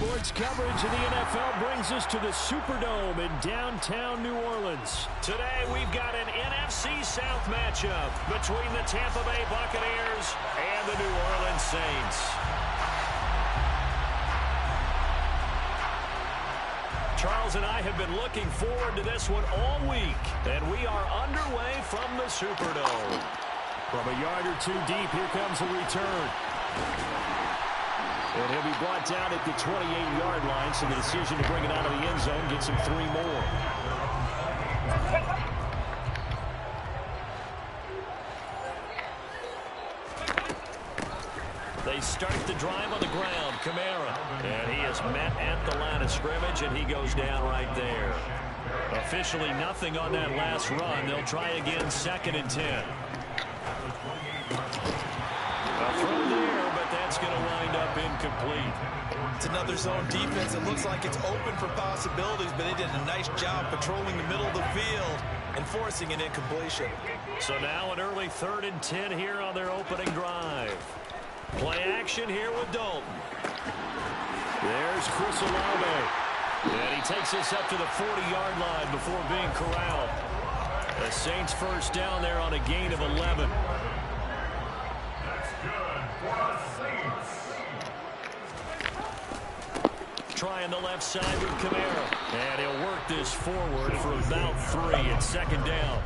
Sports coverage of the NFL brings us to the Superdome in downtown New Orleans. Today, we've got an NFC South matchup between the Tampa Bay Buccaneers and the New Orleans Saints. Charles and I have been looking forward to this one all week, and we are underway from the Superdome. From a yard or two deep, here comes a return. And he'll be brought down at the 28-yard line, so the decision to bring it out of the end zone gets him 3 more. They start the drive on the ground. Kamara. And he is met at the line of scrimmage, and he goes down right there. Officially nothing on that last run. They'll try again, 2nd and 10. A throw there, but that's going to wind up incomplete. It's another zone defense. It looks like it's open for possibilities, but they did a nice job patrolling the middle of the field and forcing an incompletion. So now an early 3rd and 10 here on their opening drive. Play action here with Dalton. There's Chris Olave. And he takes us up to the 40-yard line before being corralled. The Saints first down there on a gain of 11. Trying the left side with Kamara. And he'll work this forward for about 3 at 2nd down.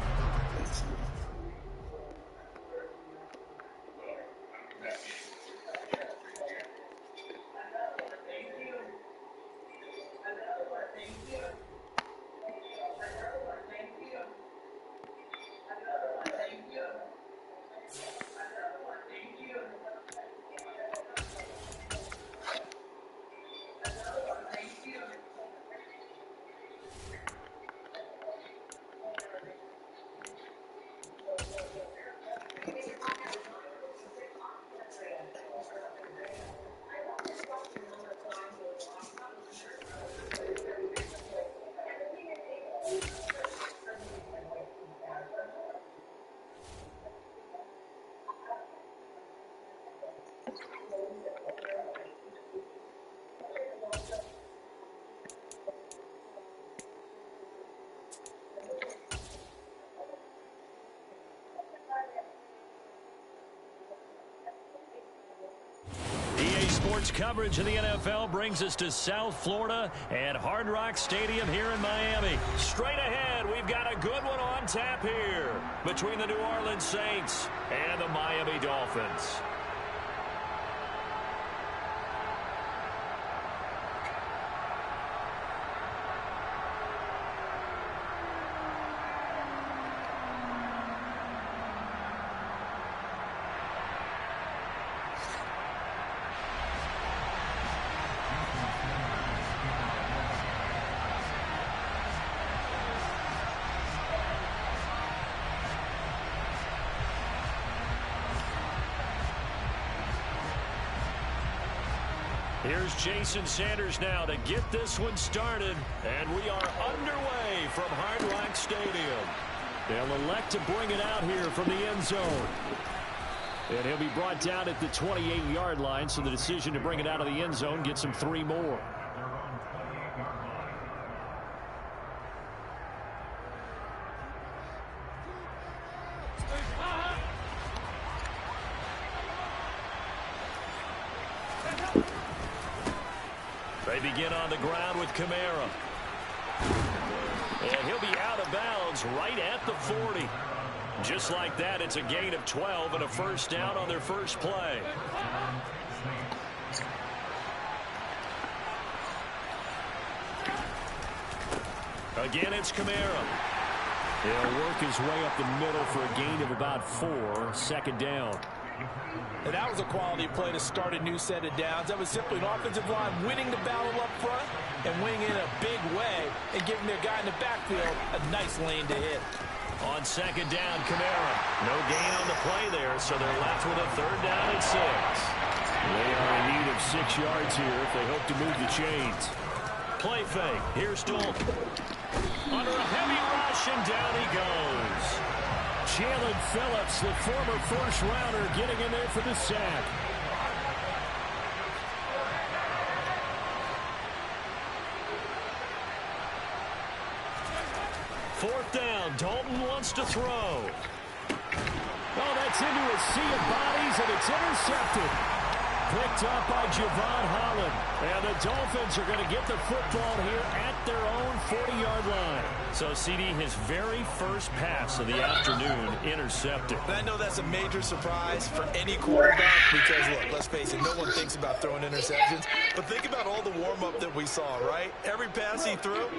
Sports coverage of the NFL brings us to South Florida at Hard Rock Stadium here in Miami. Straight ahead, we've got a good one on tap here between the New Orleans Saints and the Miami Dolphins. Here's Jason Sanders now to get this one started, and we are underway from Hard Rock Stadium. They'll elect to bring it out here from the end zone. And he'll be brought down at the 28-yard line, so the decision to bring it out of the end zone gets him 3 more. They begin on the ground with Kamara. And he'll be out of bounds right at the 40. Just like that, it's a gain of 12 and a first down on their first play. Again, it's Kamara. He'll work his way up the middle for a gain of about 4, 2nd down. And that was a quality play to start a new set of downs. That was simply an offensive line winning the battle up front and winning in a big way and giving their guy in the backfield a nice lane to hit. On 2nd down, Kamara. No gain on the play there, so they're left with a 3rd down and 6. They are in need of 6 yards here if they hope to move the chains. Play fake. Here's Dalton. Under a heavy rush, and down he goes. Jalen Phillips, the former first-rounder, getting in there for the sack. 4th down. Dalton wants to throw. Oh, that's into a sea of bodies, and it's intercepted. Picked up by Javon Holland. And the Dolphins are going to get the football here at their own 40-yard line. So, CD, his very first pass of the afternoon intercepted. And I know that's a major surprise for any quarterback because, look, let's face it, no one thinks about throwing interceptions. But think about all the warm-up that we saw, right? Every pass he threw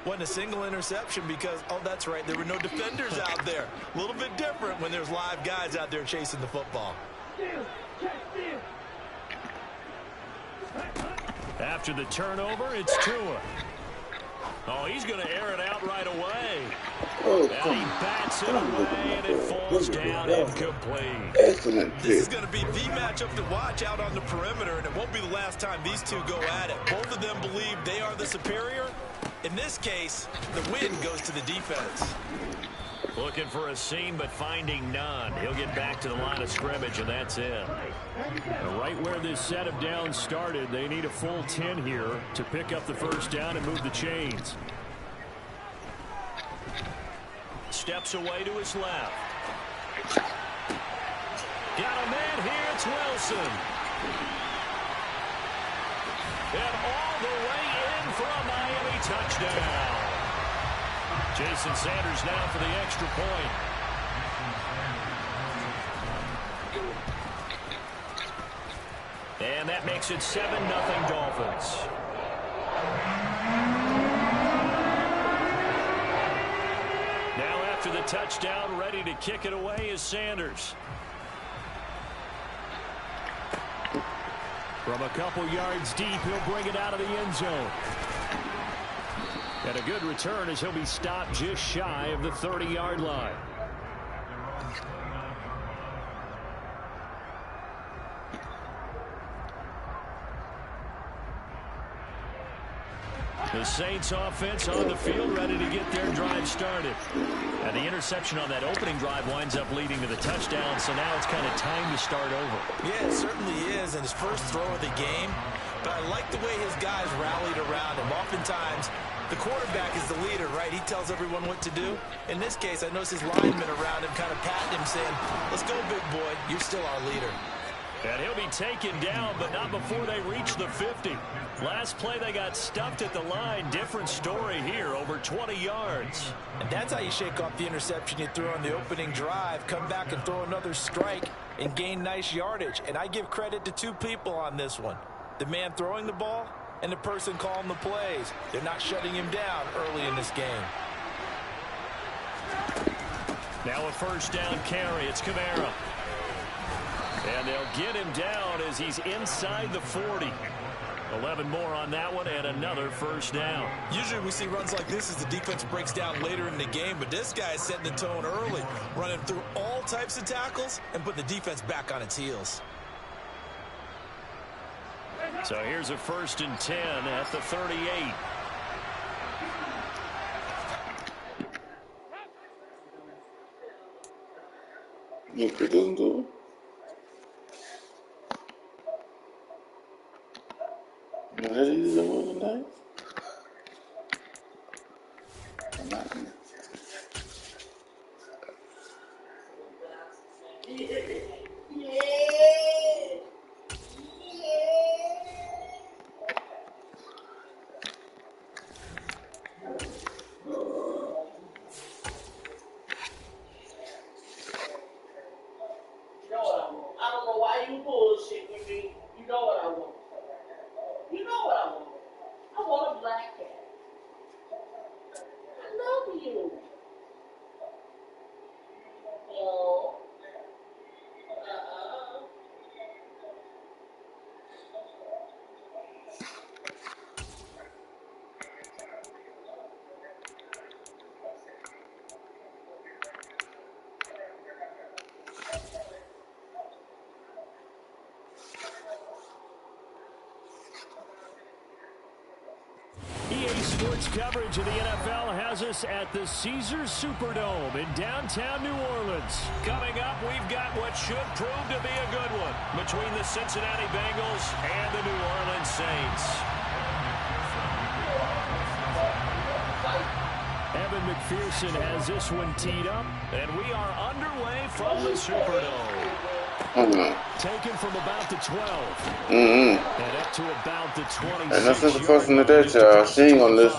wasn't a single interception because, oh, that's right, there were no defenders out there. A little bit different when there's live guys out there chasing the football. After the turnover, it's Tua. Oh, he's going to air it out right away. And he bats it away, and it falls down incomplete. Excellent. This is going to be the matchup to watch out on the perimeter, and it won't be the last time these two go at it. Both of them believe they are the superior. In this case, the win goes to the defense. Looking for a seam, but finding none. He'll get back to the line of scrimmage, and that's it. Right where this set of downs started, they need a full 10 here to pick up the first down and move the chains. Steps away to his left. Got a man here, it's Wilson. And all the way in for a Miami touchdown. Jason Sanders now for the extra point. And that makes it 7-0 Dolphins. Now after the touchdown, ready to kick it away is Sanders. From a couple yards deep, he'll bring it out of the end zone. And a good return as he'll be stopped just shy of the 30-yard line. The Saints offense on the field, ready to get their drive started. And the interception on that opening drive winds up leading to the touchdown, so now it's kind of time to start over. Yeah, it certainly is, and his first throw of the game. But I like the way his guys rallied around him. Oftentimes, the quarterback is the leader, right? He tells everyone what to do. In this case, I noticed his linemen around him kind of patting him, saying, let's go, big boy. You're still our leader. And he'll be taken down, but not before they reach the 50. Last play, they got stuffed at the line. Different story here, over 20 yards. And that's how you shake off the interception you threw on the opening drive. Come back and throw another strike and gain nice yardage. And I give credit to two people on this one. The man throwing the ball and the person calling the plays. They're not shutting him down early in this game. Now a first down carry. It's Kamara. And they'll get him down as he's inside the 40. 11 more on that one and another first down. Usually we see runs like this as the defense breaks down later in the game, but this guy is setting the tone early, running through all types of tackles and putting the defense back on its heels. So here's a 1st and 10 at the 38. Look, it doesn't do. No, that is the one tonight. I'm not gonna. Sports coverage of the NFL has us at the Caesars Superdome in downtown New Orleans. Coming up, we've got what should prove to be a good one between the Cincinnati Bengals and the New Orleans Saints. And Evan McPherson has this one teed up, and we are underway from the Superdome. Taken from about the 12. And up to about the 26. And that's not the first one that you're seeing on this.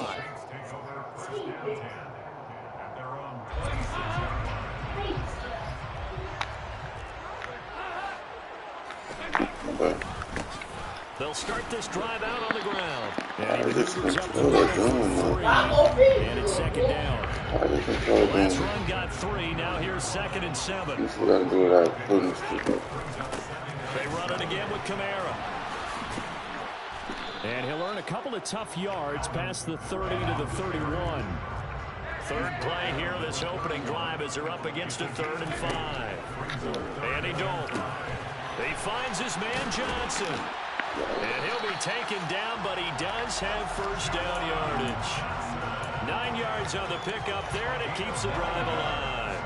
They'll start this drive out on the ground. And he just moves up the and it's second down. Last run got 3. Now here's 2nd and 7. You still gotta do it out. They run it again with Kamara. And he'll earn a couple of tough yards past the 30 to the 31. Third play here this opening drive as they're up against a 3rd and 5. Andy Dalton. He finds his man Johnson. And he'll be taken down, but he does have first down yardage. 9 yards on the pickup there, and it keeps the drive alive.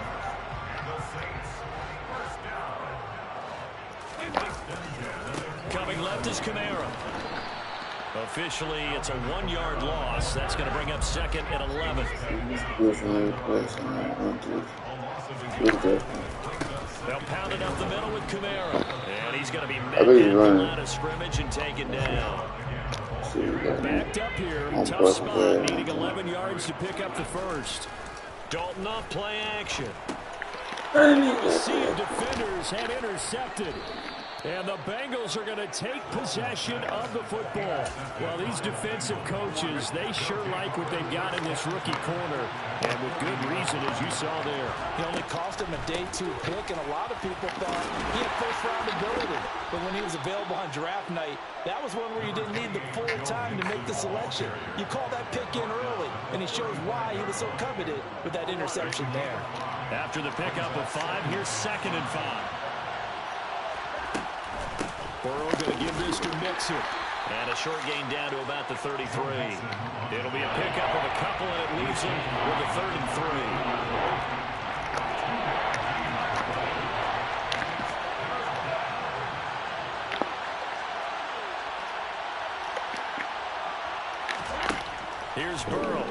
Coming left is Kamara. Officially, it's a 1-yard loss. That's going to bring up 2nd and 11. They'll pound it up the middle with Kamara. And he's going to be met at the line of scrimmage and taken down. Backed up here. Tough spot, needing 11 yards to pick up the first. Dalton off play action. A sea of defenders had intercepted. And the Bengals are going to take possession of the football. Well, these defensive coaches, they sure like what they've got in this rookie corner. And with good reason, as you saw there. He only cost him a day 2 pick, and a lot of people thought he had first-round ability. But when he was available on draft night, that was one where you didn't need the full time to make the selection. You call that pick in early, and he shows why he was so coveted with that interception there. After the pickup of 5, here's 2nd and 5. Burrow going to give this to Mixon. And a short gain down to about the 33. It'll be a pickup of a couple, and it leaves him with a 3rd and 3. Here's Burrow.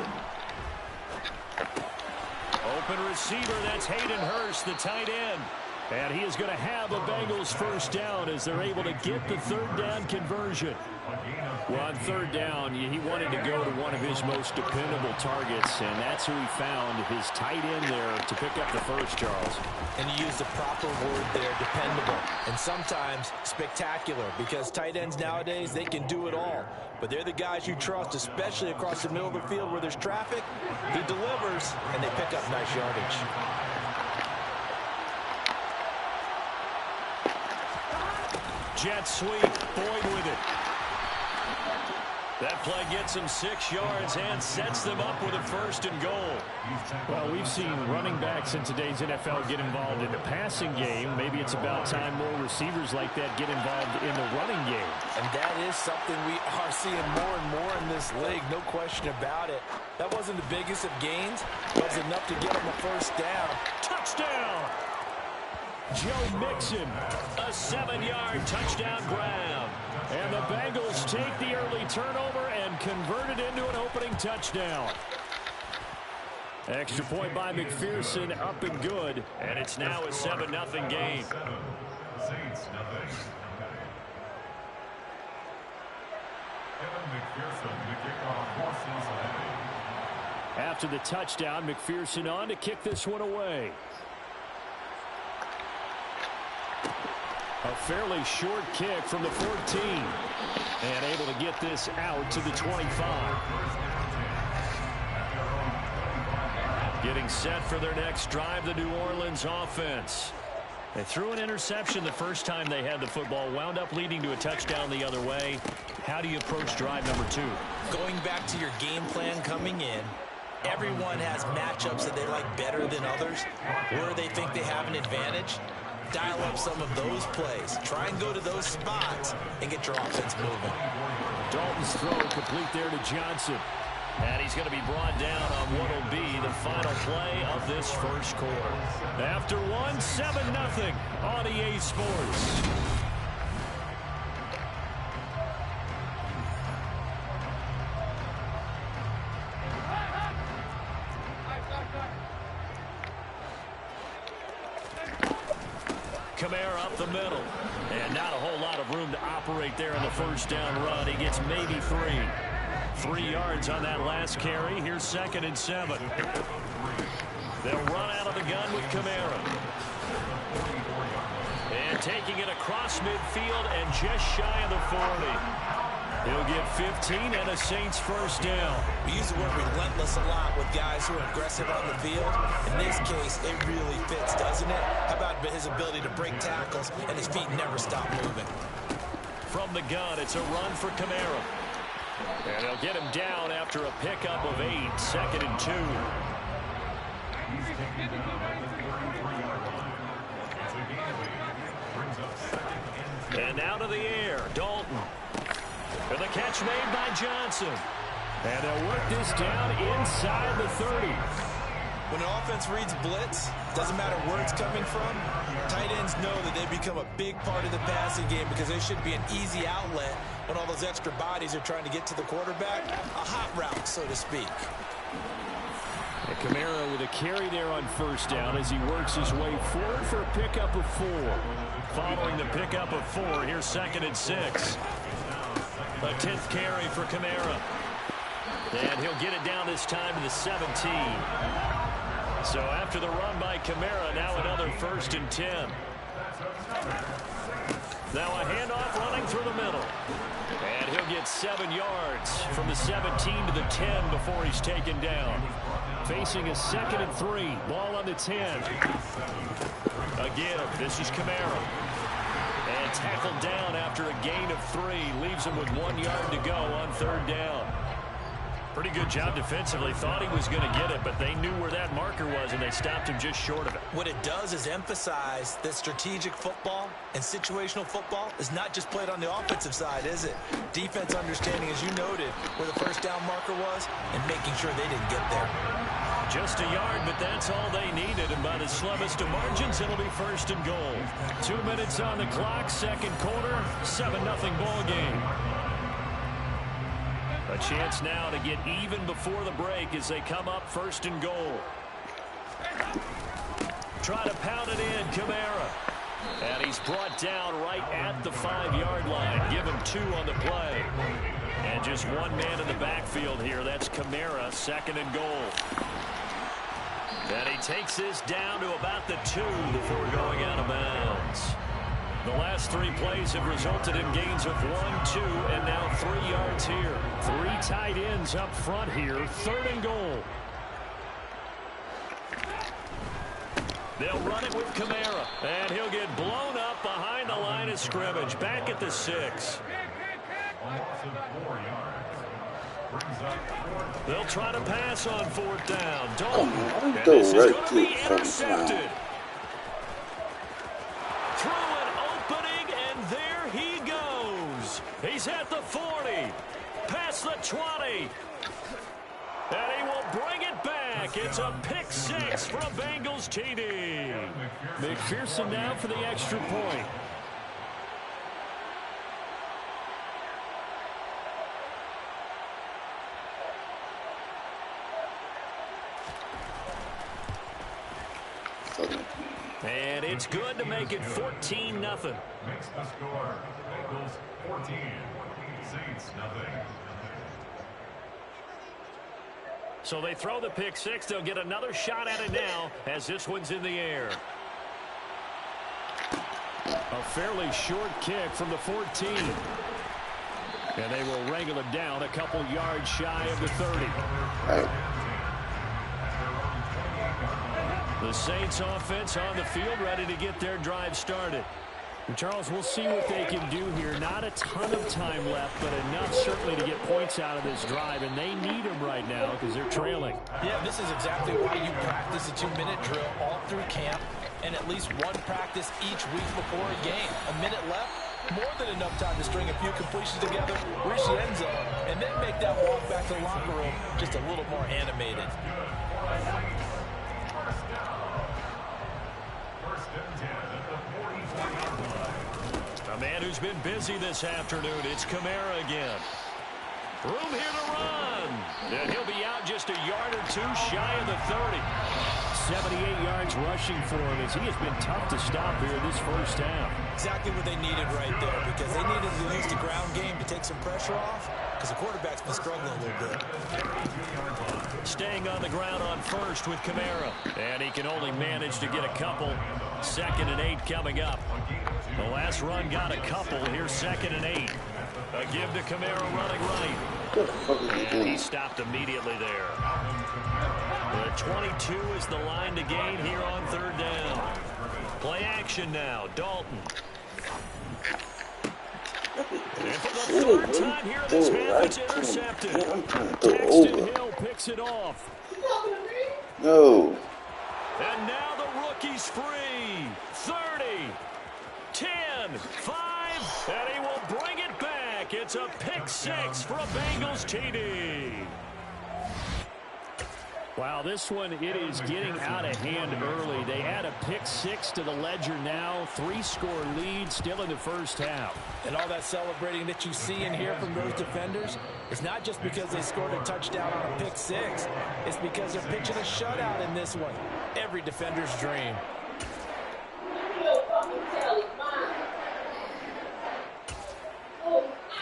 Open receiver, that's Hayden Hurst, the tight end. And he is going to have a Bengals first down as they're able to get the 3rd down conversion. Well, on 3rd down, he wanted to go to one of his most dependable targets, and that's who he found, his tight end there, to pick up the first, Charles. And you used the proper word there, dependable, and sometimes spectacular, because tight ends nowadays, they can do it all. But they're the guys you trust, especially across the middle of the field where there's traffic. He delivers, and they pick up nice yardage. Jet sweep, Boyd with it. That play gets him 6 yards and sets them up with a 1st and goal. Well, we've seen running backs in today's NFL get involved in the passing game. Maybe it's about time more receivers like that get involved in the running game. And that is something we are seeing more and more in this league, no question about it. That wasn't the biggest of gains, but it was enough to get him a 1st down. Touchdown! Joe Mixon, a 7-yard touchdown grab. And the Bengals take the early turnover and convert it into an opening touchdown. Extra point by McPherson, up and good. And it's now a 7-0 game. After the touchdown, McPherson on to kick this one away. A fairly short kick from the 14. And able to get this out to the 25. Getting set for their next drive, the New Orleans offense. They threw an interception the first time they had the football, wound up leading to a touchdown the other way. How do you approach drive number 2? Going back to your game plan coming in, everyone has matchups that they like better than others, where they think they have an advantage. Dial up some of those plays. Try and go to those spots and get your offense moving. Dalton's throw complete there to Johnson. And he's going to be brought down on what will be the final play of this first quarter. After one, 7-0 on EA Sports. Kamara up the middle. And not a whole lot of room to operate there in the first down run. He gets maybe 3. 3 yards on that last carry. Here's 2nd and 7. They'll run out of the gun with Kamara. And taking it across midfield and just shy of the 40. He'll get 15 and a Saints first down. We use the word relentless a lot with guys who are aggressive on the field. In this case, it really fits, doesn't it? How about his ability to break tackles and his feet never stop moving? From the gun, it's a run for Kamara. And they'll get him down after a pickup of 8, 2nd and 2. And now to the air, Dalton. And the catch made by Johnson. And they'll work this down inside the 30. When an offense reads blitz, doesn't matter where it's coming from, tight ends know that they become a big part of the passing game because they should be an easy outlet when all those extra bodies are trying to get to the quarterback. A hot route, so to speak. And Kamara with a carry there on first down as he works his way forward for a pickup of 4. Following the pickup of 4, here's 2nd and 6. A 10th carry for Kamara. And he'll get it down this time to the 17. So after the run by Kamara, now another 1st and 10. Now a handoff running through the middle. And he'll get 7 yards from the 17 to the 10 before he's taken down. Facing a 2nd and 3. Ball on the 10. Again, this is Kamara. And tackled down after a gain of 3. Leaves him with 1 yard to go on 3rd down. Pretty good job defensively. Thought he was going to get it, but they knew where that marker was, and they stopped him just short of it. What it does is emphasize that strategic football and situational football is not just played on the offensive side, is it? Defense understanding, as you noted, where the first down marker was and making sure they didn't get there. Just a yard, but that's all they needed. And by the slimmest of margins, it'll be 1st and goal. 2 minutes on the clock, 2nd quarter, 7-0 ball game. A chance now to get even before the break as they come up 1st and goal. Try to pound it in, Kamara. And he's brought down right at the 5-yard line. Give him 2 on the play. And just 1 man in the backfield here. That's Kamara, 2nd and goal. And he takes this down to about the 2 before going out of bounds. The last 3 plays have resulted in gains of 1, 2, and now 3 yards here. 3 tight ends up front here. 3rd and goal. They'll run it with Kamara. And he'll get blown up behind the line of scrimmage. Back at the 6. They'll try to pass on 4th down. Dalton. And this is going to be intercepted. Through an opening, and there he goes. He's at the 40. Past the 20. And he will bring it back. It's a pick 6 for a Bengals TD. McPherson now for the extra point. And it's good to make it 14-0. Makes the score. Bengals 14, Saints nothing. So they throw the pick 6. They'll get another shot at it now as this one's in the air. A fairly short kick from the 14. And they will wrangle it down a couple yards shy of the 30. The Saints offense on the field ready to get their drive started. And Charles, we'll see what they can do here. Not a ton of time left, but enough certainly to get points out of this drive. And they need them right now because they're trailing. Yeah, this is exactly why you practice a 2-minute drill all through camp and at least 1 practice each week before a game. A minute left, more than enough time to string a few completions together, reach the end zone, and then make that walk back to the locker room just a little more animated. A man who's been busy this afternoon. It's Kamara again. Room here to run. And he'll be out just a yard or 2 shy of the 30. 78 yards rushing for him as he has been tough to stop here this first half. Exactly what they needed right there, because they needed to use the ground game to take some pressure off, because the quarterback's been struggling a little bit. Staying on the ground on first with Kamara. And he can only manage to get a couple. 2nd and 8 coming up. The last run got a couple. Here's 2nd and 8. A give to Kamara running right. And he stopped immediately there. The 22 is the line to gain here on 3rd down. Play action now. Dalton. And for the 3rd time here in this half, it's intercepted. Paxton Hill picks it off. No. And now the rookie's free. 30, 10, 5, and he will bring it back. It's a pick 6 for a Bengals TD. Wow, this one, it is getting out of hand early. They add a pick 6 to the ledger now. 3-score lead still in the first half. And all that celebrating that you see and hear from those defenders is not just because they scored a touchdown on a pick 6. It's because they're pitching a shutout in this one. Every defender's dream.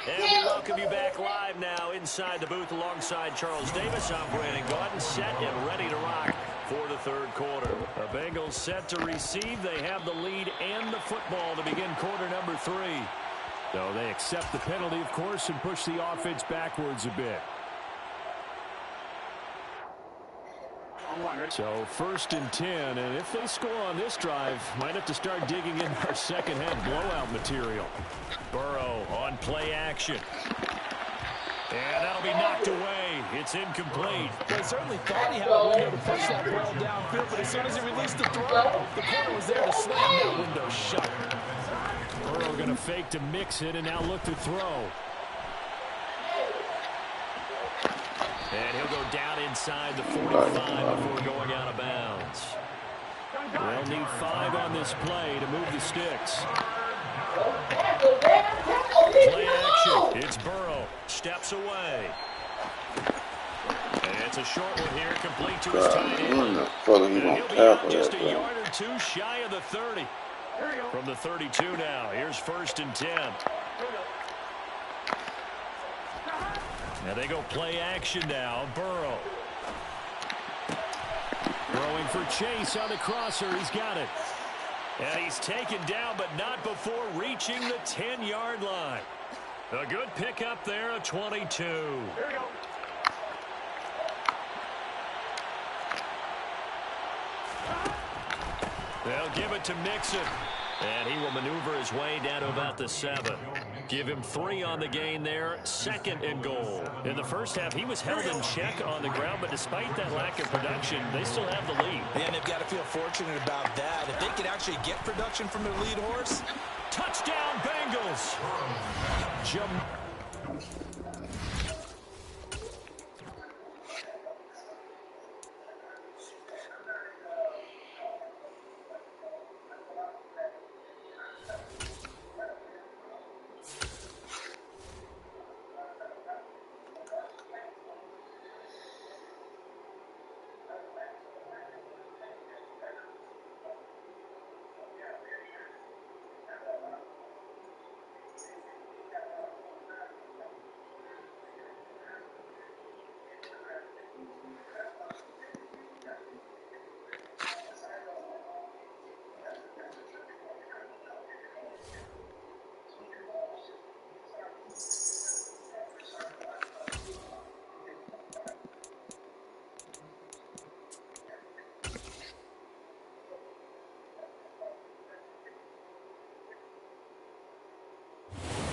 And we welcome you back live now inside the booth alongside Charles Davis. I'm Brandon Gaudin, set and ready to rock for the 3rd quarter. The Bengals set to receive. They have the lead and the football to begin quarter number 3. So they accept the penalty, of course, and push the offense backwards a bit. So 1st and 10, and if they score on this drive, might have to start digging in our second half blowout material. Burrow on play action. And that'll be knocked away. It's incomplete. They certainly thought he had a window to push that ball downfield, but as soon as he released the throw, the corner was there to slam that window shut. Burrow going to fake to mix it and now look to throw. And he'll go down inside the 45 before going out of bounds. They'll need 5 on this play to move the sticks. Play action. It's Burrow. Steps away. And it's a short one here, complete to his tight end. And he'll be out just a yard or 2 shy of the 30. From the 32 now. Here's 1st and 10. Now they go play action now. Burrow. Throwing for Chase on the crosser. He's got it. And he's taken down, but not before reaching the 10-yard line. A good pickup there, a 22. Here we go. They'll give it to Mixon. And he will maneuver his way down to about the 7. Give him 3 on the gain there. 2nd and goal. In the first half, he was held in check on the ground, but despite that lack of production, they still have the lead. And they've got to feel fortunate about that. If they could actually get production from their lead horse. Touchdown, Bengals.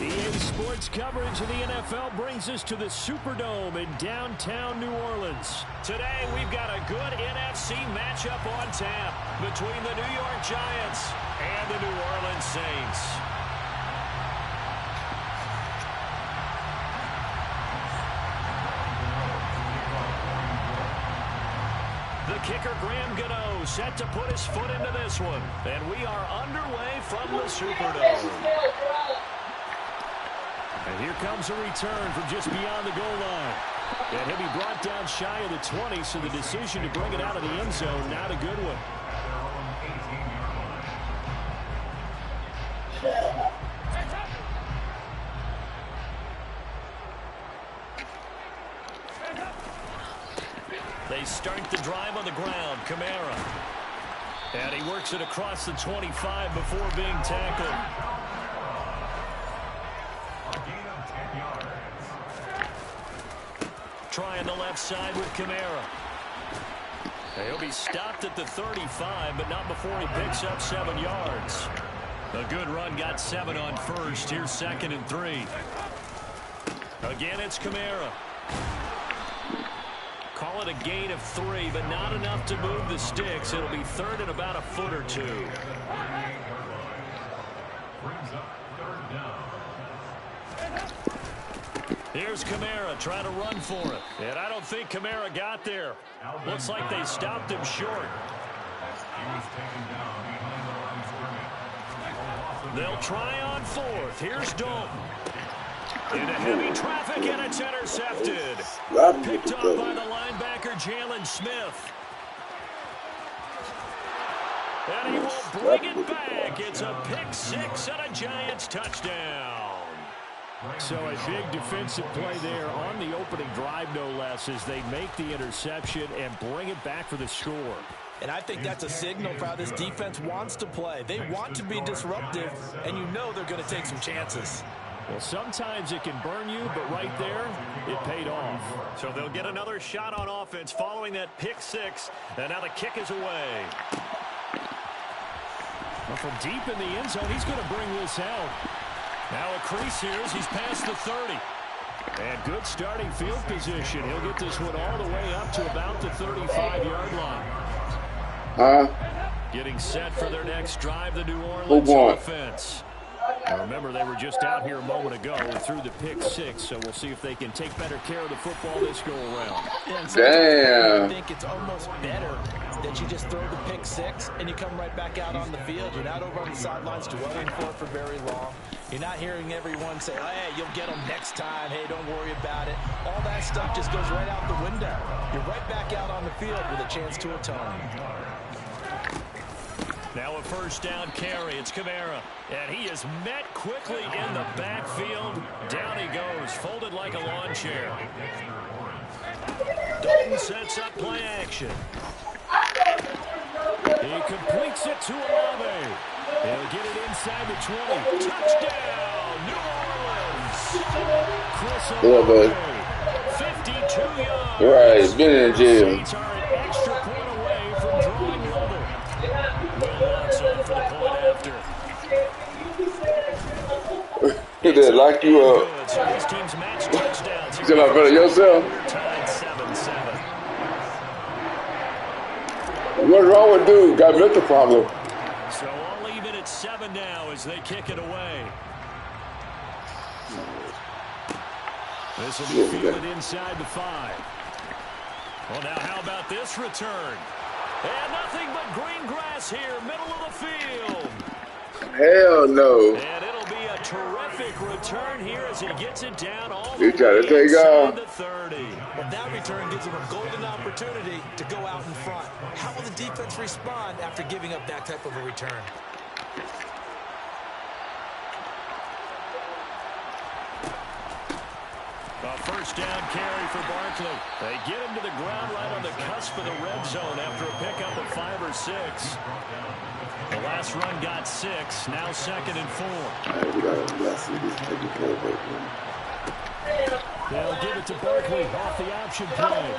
EA Sports coverage of the NFL brings us to the Superdome in downtown New Orleans. Today, we've got a good NFC matchup on tap between the New York Giants and the New Orleans Saints. The kicker, Graham Gano, set to put his foot into this one. And we are underway from the Superdome. And here comes a return from just beyond the goal line. And he'll be brought down shy of the 20, so the decision to bring it out of the end zone, not a good one. They start the drive on the ground. Kamara. And he works it across the 25 before being tackled. A gain of 10 yards. Trying the left side with Kamara. He'll be stopped at the 35, but not before he picks up 7 yards. A good run, got 7 on first. Here's 2nd and 3. Again, it's Kamara. Call it a gain of 3, but not enough to move the sticks. It'll be 3rd and about a foot or 2. Brings up 3rd down. Here's Kamara trying to run for it. And I don't think Kamara got there. Looks like they stopped him short. He was taken down behind the line of scrimmage. They'll try on 4th. Here's Dalton. Into heavy traffic, and it's intercepted. Picked off by the linebacker, Jalen Smith. And he will bring it back. It's a pick 6 and a Giants touchdown. So a big defensive play there on the opening drive, no less, as they make the interception and bring it back for the score. And I think that's a signal for how this defense wants to play. They want to be disruptive, and you know they're going to take some chances. Well, sometimes it can burn you, but right there, it paid off. So they'll get another shot on offense following that pick 6, and now the kick is away. Well, from deep in the end zone, he's going to bring this out. Now a crease here as he's past the 30. And good starting field position. He'll get this one all the way up to about the 35-yard line. Getting set for their next drive, the New Orleans offense. Now remember, they were just out here a moment ago and threw the pick 6, so we'll see if they can take better care of the football this go-around. Damn. I think it's almost better that you just throw the pick 6 and you come right back out on the field. You're not over on the sidelines dwelling for very long. You're not hearing everyone say, oh, hey, you'll get them next time. Hey, don't worry about it. All that stuff just goes right out the window. You're right back out on the field with a chance to atone. Now a first down carry. It's Kamara. And he is met quickly in the backfield. Down he goes, folded like a lawn chair. Dalton sets up play action. He completes it to Olave. He'll get it inside the 20. Touchdown, New Orleans. Chris Olave, 52 yards. Right, he's been in jail. Saints are an extra point away from drawing level. Will Lutz on for the point after. Did that lock you up? So this team's match touchdowns. You talking about yourself? Tied 7-7. What's wrong with dude? Got mental problem. So all even at 7 now as they kick it away. This will be fielded inside the 5. Well, now how about this return? And nothing but green grass here, middle of the field. Hell no. And it'll be a terrific return here as he gets it down all the He tried way to take inside off. the 30. Well, that return gives him a golden opportunity to go out in front. How will the defense respond after giving up that type of a return? A first down carry for Barkley. They get him to the ground right on the cusp of the red zone after a pickup of 5 or 6. The last run got 6. Now 2nd and 4. They'll give it to Barkley off the option play.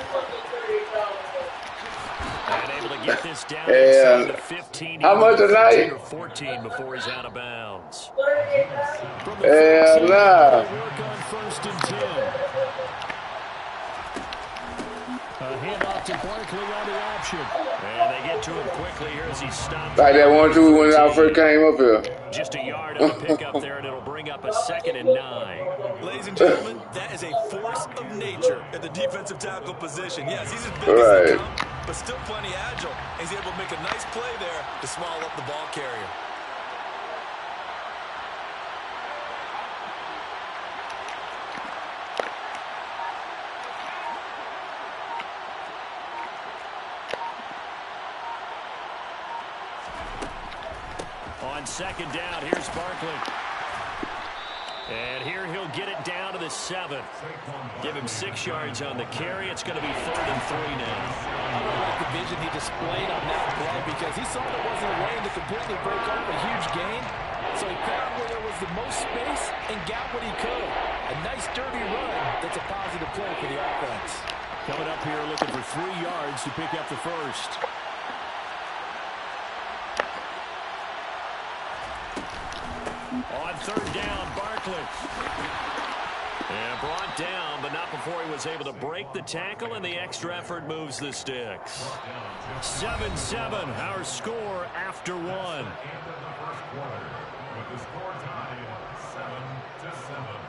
And able to get this down inside the 15. How much tonight? 14 before he's out of bounds. Hell nah. Work on 1st and 10. A handoff to Barkley on the option. And they get to him quickly here as he stops. Like that 1-2 when I first came up here. Just a yard on the pickup there, and it'll bring up a 2nd and 9. Ladies and gentlemen, that is a force of nature at the defensive tackle position. Yes, he's as big as they come, but still plenty agile. He's able to make a nice play there to swallow up the ball carrier. On second down, here's Barkley. And here he'll get it down to the 7. Give him 6 yards on the carry. It's going to be 3rd and 3 now. I don't like the vision he displayed on that play because he saw there wasn't a lane to completely break up a huge gain. So he found where there was the most space and got what he could. A nice dirty run that's a positive play for the offense. Coming up here looking for 3 yards to pick up the first. On 3rd down, Barkley. And brought down, but not before he was able to break the tackle, and the extra effort moves the sticks. 7-7, our score after 1. With the score tied 7-7.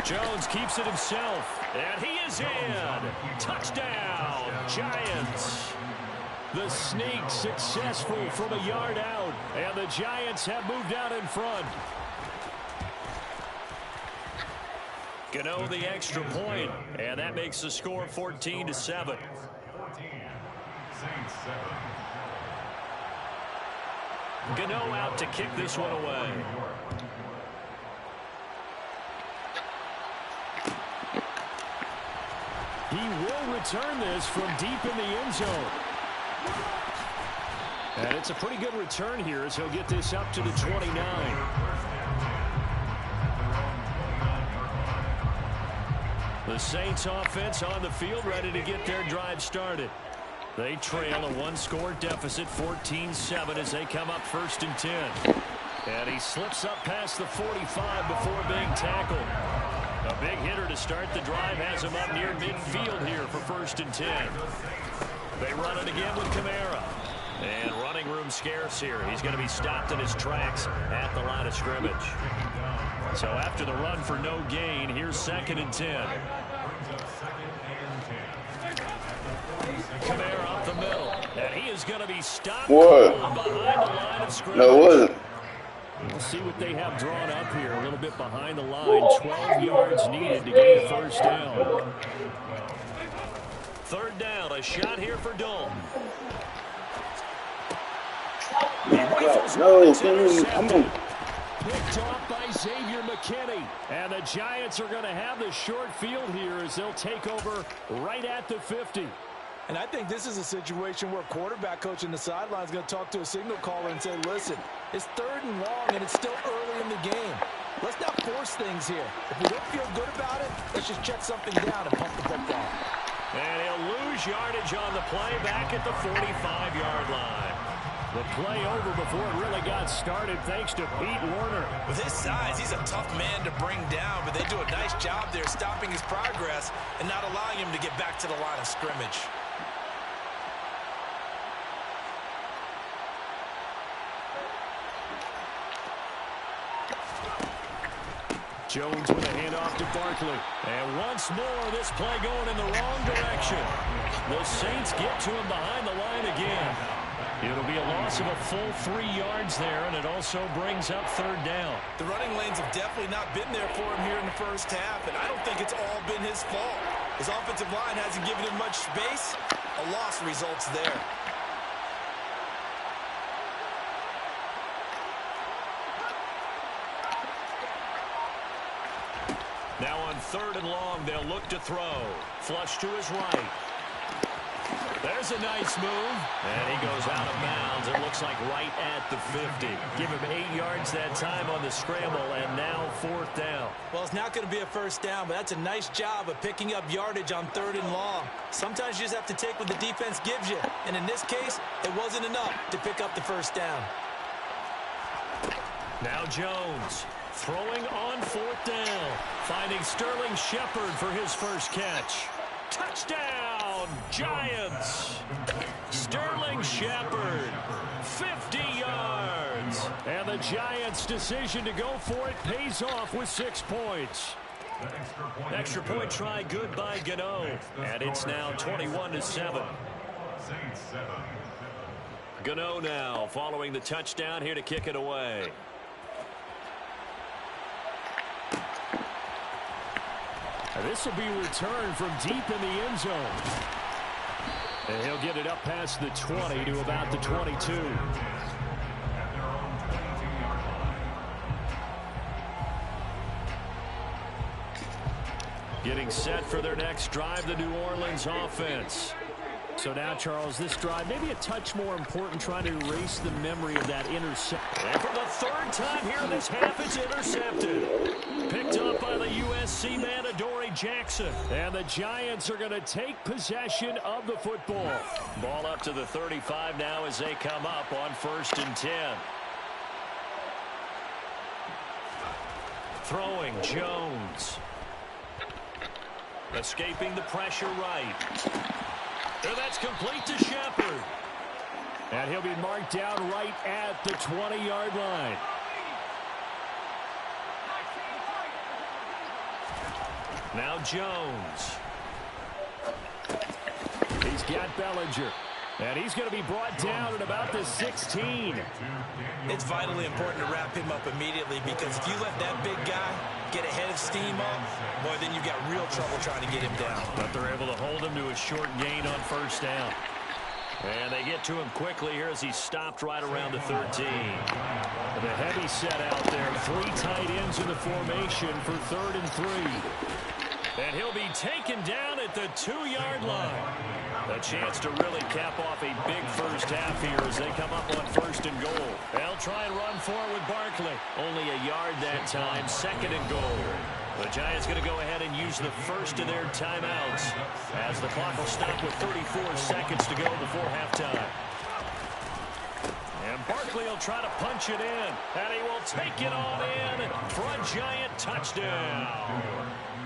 Jones keeps it himself, and he is in. Touchdown, Giants. The sneak successful from a yard out, and the Giants have moved out in front. Gano the extra point, and that makes the score 14-7. 14, Saints 7. Gano out to kick this one away. He will return this from deep in the end zone. And it's a pretty good return here as he'll get this up to the 29. The Saints offense on the field ready to get their drive started. They trail a 1-score deficit, 14-7 as they come up 1st and 10. And he slips up past the 45 before being tackled. A big hitter to start the drive has him up near midfield here for 1st and 10. They run it again with Kamara. And running room scarce here. He's going to be stopped in his tracks at the line of scrimmage. So after the run for no gain, here's 2nd and 10. Kamara up the middle. And he is going to be stopped behind the line of scrimmage. No, it wasn't. We'll see what they have drawn up here. A little bit behind the line. 12 yards needed to get the first down. 3rd down. A shot here for Dalton. No, come on. Picked off by Xavier McKinney. And the Giants are going to have the short field here as they'll take over right at the 50. And I think this is a situation where quarterback coach in the sideline is going to talk to a signal caller and say, listen, it's 3rd and long and it's still early in the game. Let's not force things here. If we don't feel good about it, let's just check something down and pump the football. And he'll lose yardage on the play back at the 45-yard line. The play over before it really got started thanks to Pete Werner. With his size, he's a tough man to bring down, but they do a nice job there stopping his progress and not allowing him to get back to the line of scrimmage. Jones with a handoff to Barkley. And once more, this play going in the wrong direction. The Saints get to him behind the line again. It'll be a loss of a full 3 yards there, and it also brings up 3rd down. The running lanes have definitely not been there for him here in the first half, and I don't think it's all been his fault. His offensive line hasn't given him much space. A loss results there. Now on 3rd and long, they'll look to throw. Flush to his right. There's a nice move. And he goes out of bounds. It looks like right at the 50. Give him 8 yards that time on the scramble, and now 4th down. Well, it's not going to be a first down, but that's a nice job of picking up yardage on 3rd and long. Sometimes you just have to take what the defense gives you. And in this case, it wasn't enough to pick up the first down. Now Jones. Throwing on 4th down. Finding Sterling Shepard for his first catch. Touchdown, Giants. Sterling Shepard, 50 yards. And the Giants' decision to go for it pays off with 6 points. Extra point try good by Gano. And it's now 21-7. Saints 7. Gano now following the touchdown here to kick it away. This will be returned from deep in the end zone. And he'll get it up past the 20 to about the 22. Getting set for their next drive, the New Orleans offense. So now, Charles, this drive maybe a touch more important, trying to erase the memory of that interception. And for the third time here in this half, it's intercepted. Picked up by the USC man, Adoree Jackson. And the Giants are going to take possession of the football. Ball up to the 35 now as they come up on 1st and 10. Throwing, Jones. Escaping the pressure right. And that's complete to Shepard. And he'll be marked down right at the 20-yard line. Now Jones. He's got Bellinger. And he's going to be brought down at about the 16. It's vitally important to wrap him up immediately, because if you let that big guy get a head of steam up, boy, then you've got real trouble trying to get him down. But they're able to hold him to a short gain on 1st down. And they get to him quickly here as he's stopped right around the 13. The heavy set out there. 3 tight ends in the formation for 3rd and 3. And he'll be taken down at the 2-yard line. A chance to really cap off a big first half here as they come up on 1st and goal. They'll try and run forward with Barkley. Only a yard that time, 2nd and goal. The Giants going to go ahead and use the first of their timeouts as the clock will stop with 34 seconds to go before halftime. And Barkley will try to punch it in, and he will take it on in for a Giant touchdown.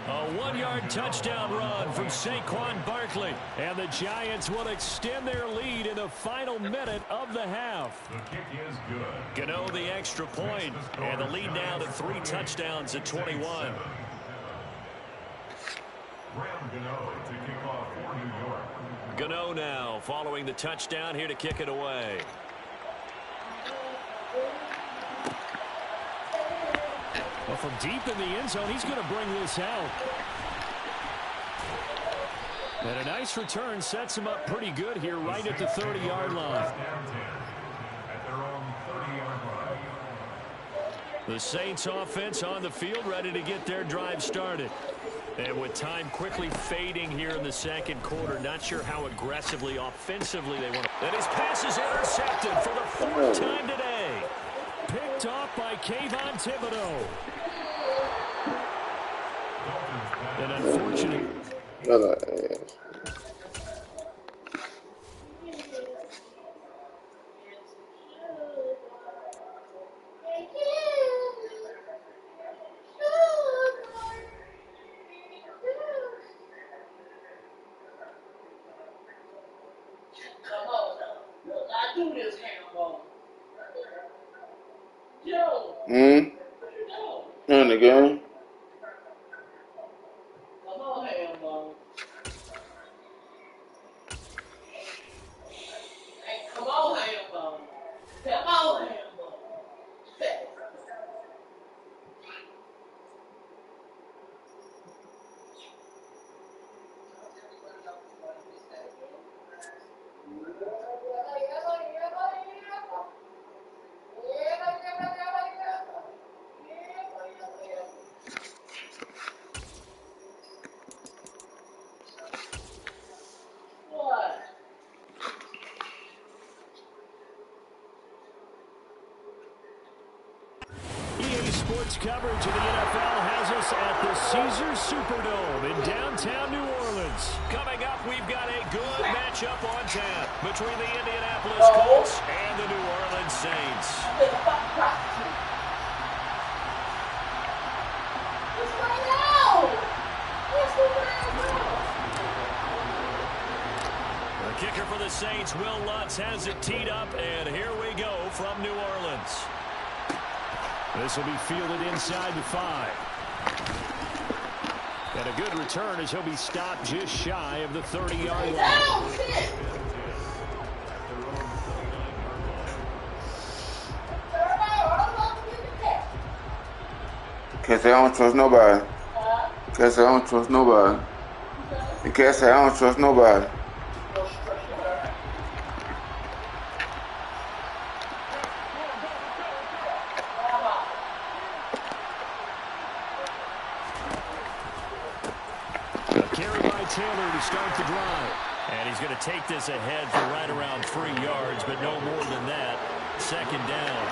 A 1-yard touchdown run from Saquon Barkley. And the Giants will extend their lead in the final minute of the half. The kick is good. Gano the extra point, and the lead now to 3 touchdowns at 21. Graham Gano to kick off for New York. Gano now following the touchdown here to kick it away. Well, from deep in the end zone, he's going to bring this out. And a nice return sets him up pretty good here right at the 30-yard line. At their own 30-yard line. The Saints offense on the field, ready to get their drive started. And with time quickly fading here in the 2nd quarter, not sure how aggressively, offensively they want to. And his pass is intercepted for the 4th time today. Picked off by Kayvon Thibodeau. An unfortunate. Come on now. Look, I do this handball. Joe. What you doing? In the game. Come on, handball. Hey, come on, handball. Come on, handball. Sports coverage of the NFL has us at the Caesars Superdome in downtown New Orleans. Coming up, we've got a good matchup on tap between the Indianapolis Colts and the New Orleans Saints. The kicker for the Saints, Will Lutz, has it teed up, and here we go from New Orleans. This will be fielded inside the 5. And a good return as he'll be stopped just shy of the 30-yard line. Can't say I don't trust nobody. Can't say I don't trust nobody. You can't say I don't trust nobody. Carry by Taylor to start the drive. And he's going to take this ahead for right around 3 yards, but no more than that. Second down.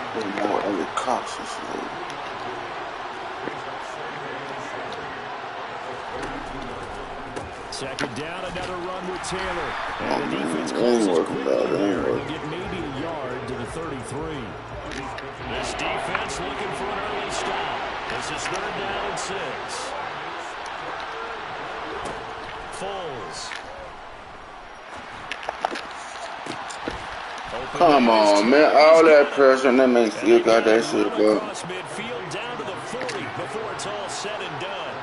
Second down, another run with Taylor. And the defense closes quickly there. He'll get maybe a yard to the 33. This defense looking for an early stop. This is 3rd down and 6. Foles. Come on, man. All that pressure, and that makes you got that shit, bro. Across midfield down to the 40 before it's all said and done.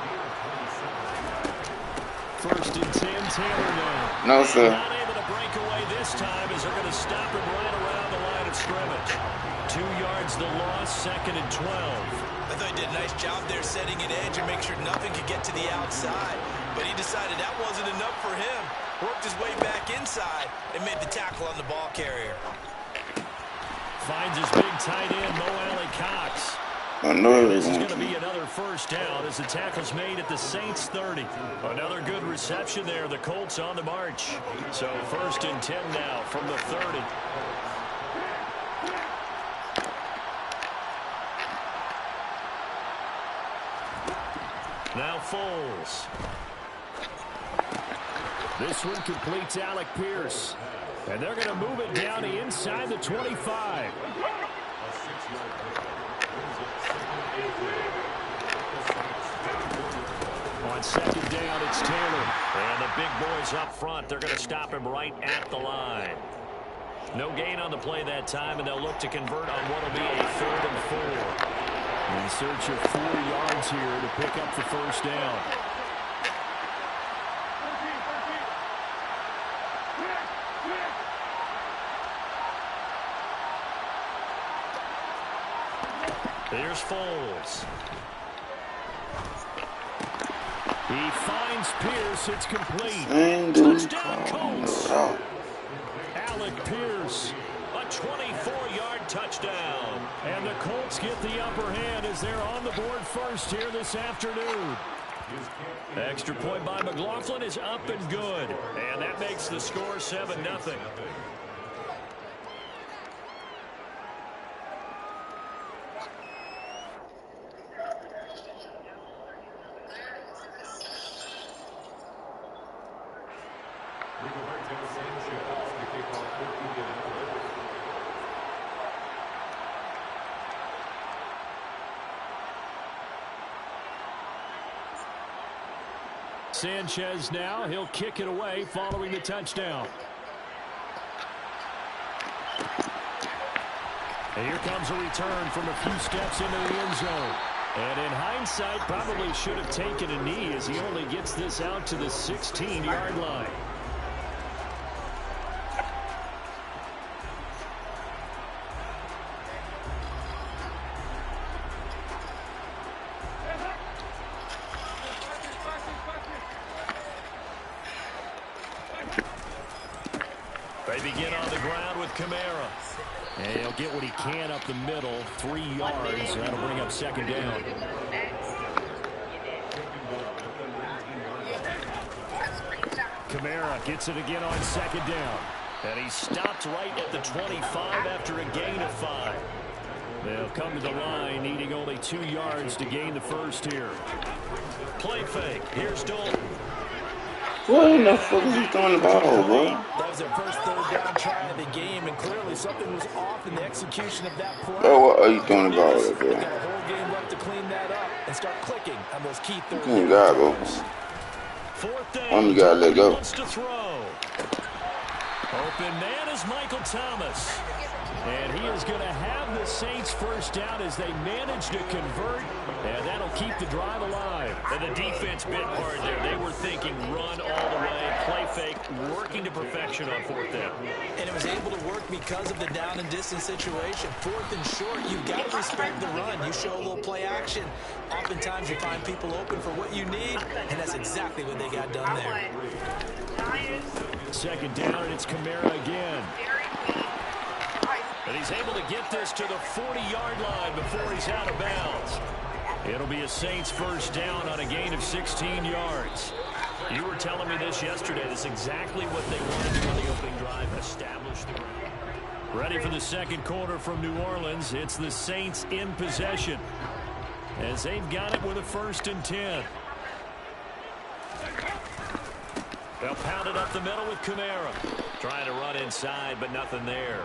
1st and 10, Taylor now. No, sir. Not able to break away this time as they're going to stop him right around the line of scrimmage. 2 yards the loss, 2nd and 12. I thought he did a nice job there setting an edge and make sure nothing could get to the outside. But he decided that wasn't enough for him. Worked his way back inside and made the tackle on the ball carrier. Finds his big tight end, Mo Alley Cox. I know This is going to be another 1st down as the tackle's made at the Saints 30. Another good reception there. The Colts on the march. So 1st and 10 now from the 30. Now Foles. This one completes Alec Pierce. And they're going to move it down to inside the 25. On 2nd down, it's Taylor. And the big boys up front, they're going to stop him right at the line. No gain on the play that time, and they'll look to convert on what will be a 3rd and 4. In search of 4 yards here to pick up the 1st down. Here's Foles. He finds Pierce. It's complete. Touchdown, Colts. Alec Pierce, a 24-yard touchdown. And the Colts get the upper hand as they're on the board first here this afternoon. Extra point by McLaughlin is up and good. And that makes the score 7-0. Sanchez now, he'll kick it away following the touchdown. And here comes a return from a few steps into the end zone. And in hindsight, probably should have taken a knee as he only gets this out to the 16-yard line. They begin on the ground with Kamara. And he'll get what he can up the middle, 3 yards. That'll bring up 2nd down. Kamara gets it again on 2nd down. And he stopped right at the 25 after a gain of 5. They'll come to the line, needing only 2 yards to gain the first here. Play fake. Here's Dalton. What in the fuck is he throwing the ball, bro? That was their first 3rd down try of the game, and clearly something was off in the execution of that play. Bro, what are you throwing the ball at, bro? They got a whole game left to clean that up and start clicking on those key 3rd Good God, bro. 4th down. You gotta let go. Wants to throw. Open man is Michael Thomas. And he is going to have the Saints 1st down as they manage to convert. And that'll keep the drive alive. And the defense bit hard there. They were thinking run all the way, play fake, working to perfection on fourth down. And it was able to work because of the down and distance situation. Fourth and short, you've got to respect the run. You show a little play action. Oftentimes you find people open for what you need, and that's exactly what they got done there. Second down, and it's Kamara again. And he's able to get this to the 40-yard line before he's out of bounds. It'll be a Saints first down on a gain of 16 yards. You were telling me this yesterday. This is exactly what they wanted to do on the opening drive, establish the run. Ready for the second quarter from New Orleans. It's the Saints in possession as they've got it with a 1st and 10. They'll pound it up the middle with Kamara. Trying to run inside, but nothing there.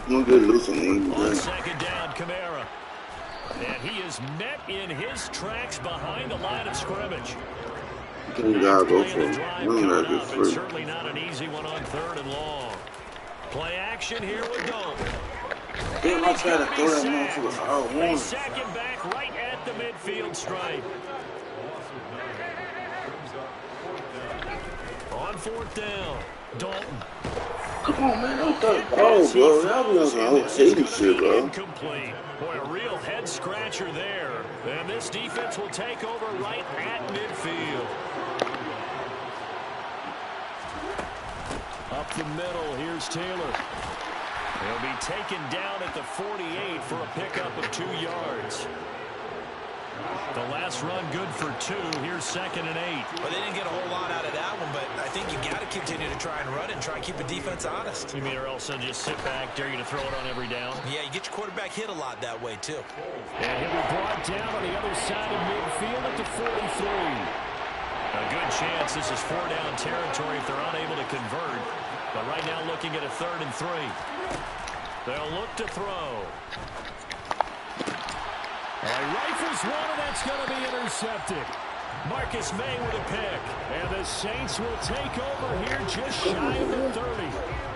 I'm good looking. On second down, Kamara. And he is met in his tracks behind the line of scrimmage. You gotta go for it. It's certainly not an easy one on 3rd and long. Play action here with Dalton. Damn, I tried to throw that motherfucker. I don't They want sack him back right at the midfield stripe. On 4th down, Dalton. Come on, man. Don't throw the ball, bro. That was on some shady shit, bro. Incomplete. Boy, a real head scratcher there. And this defense will take over right at midfield. Up the middle, here's Taylor. He'll be taken down at the 48 for a pickup of 2 yards. The last run good for 2. Here's 2nd and 8. Well, they didn't get a whole lot out of that one, but I think you got to continue to try and run it and try and keep the defense honest. You mean or else they'll just sit back, dare you to throw it on every down? Yeah, you get your quarterback hit a lot that way, too. And he'll be brought down on the other side of midfield at the 43. A good chance this is 4-down territory if they're unable to convert. But right now looking at a 3rd and 3. They'll look to throw. Rifles one, and that's going to be intercepted. Marcus May with a pick. And the Saints will take over here just shy of the 30.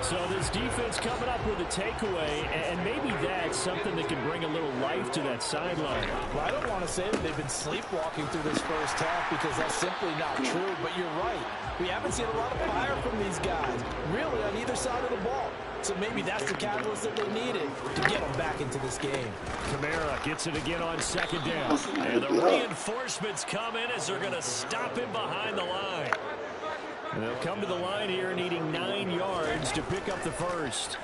So this defense coming up with a takeaway, and maybe that's something that can bring a little life to that sideline. Well, I don't want to say that they've been sleepwalking through this first half because that's simply not true, but you're right. We haven't seen a lot of fire from these guys, really, on either side of the ball. So maybe that's the catalyst that they needed to get them back into this game. Kamara gets it again on 2nd down. And the reinforcements come in as they're going to stop him behind the line. And they'll come to the line here needing 9 yards to pick up the first.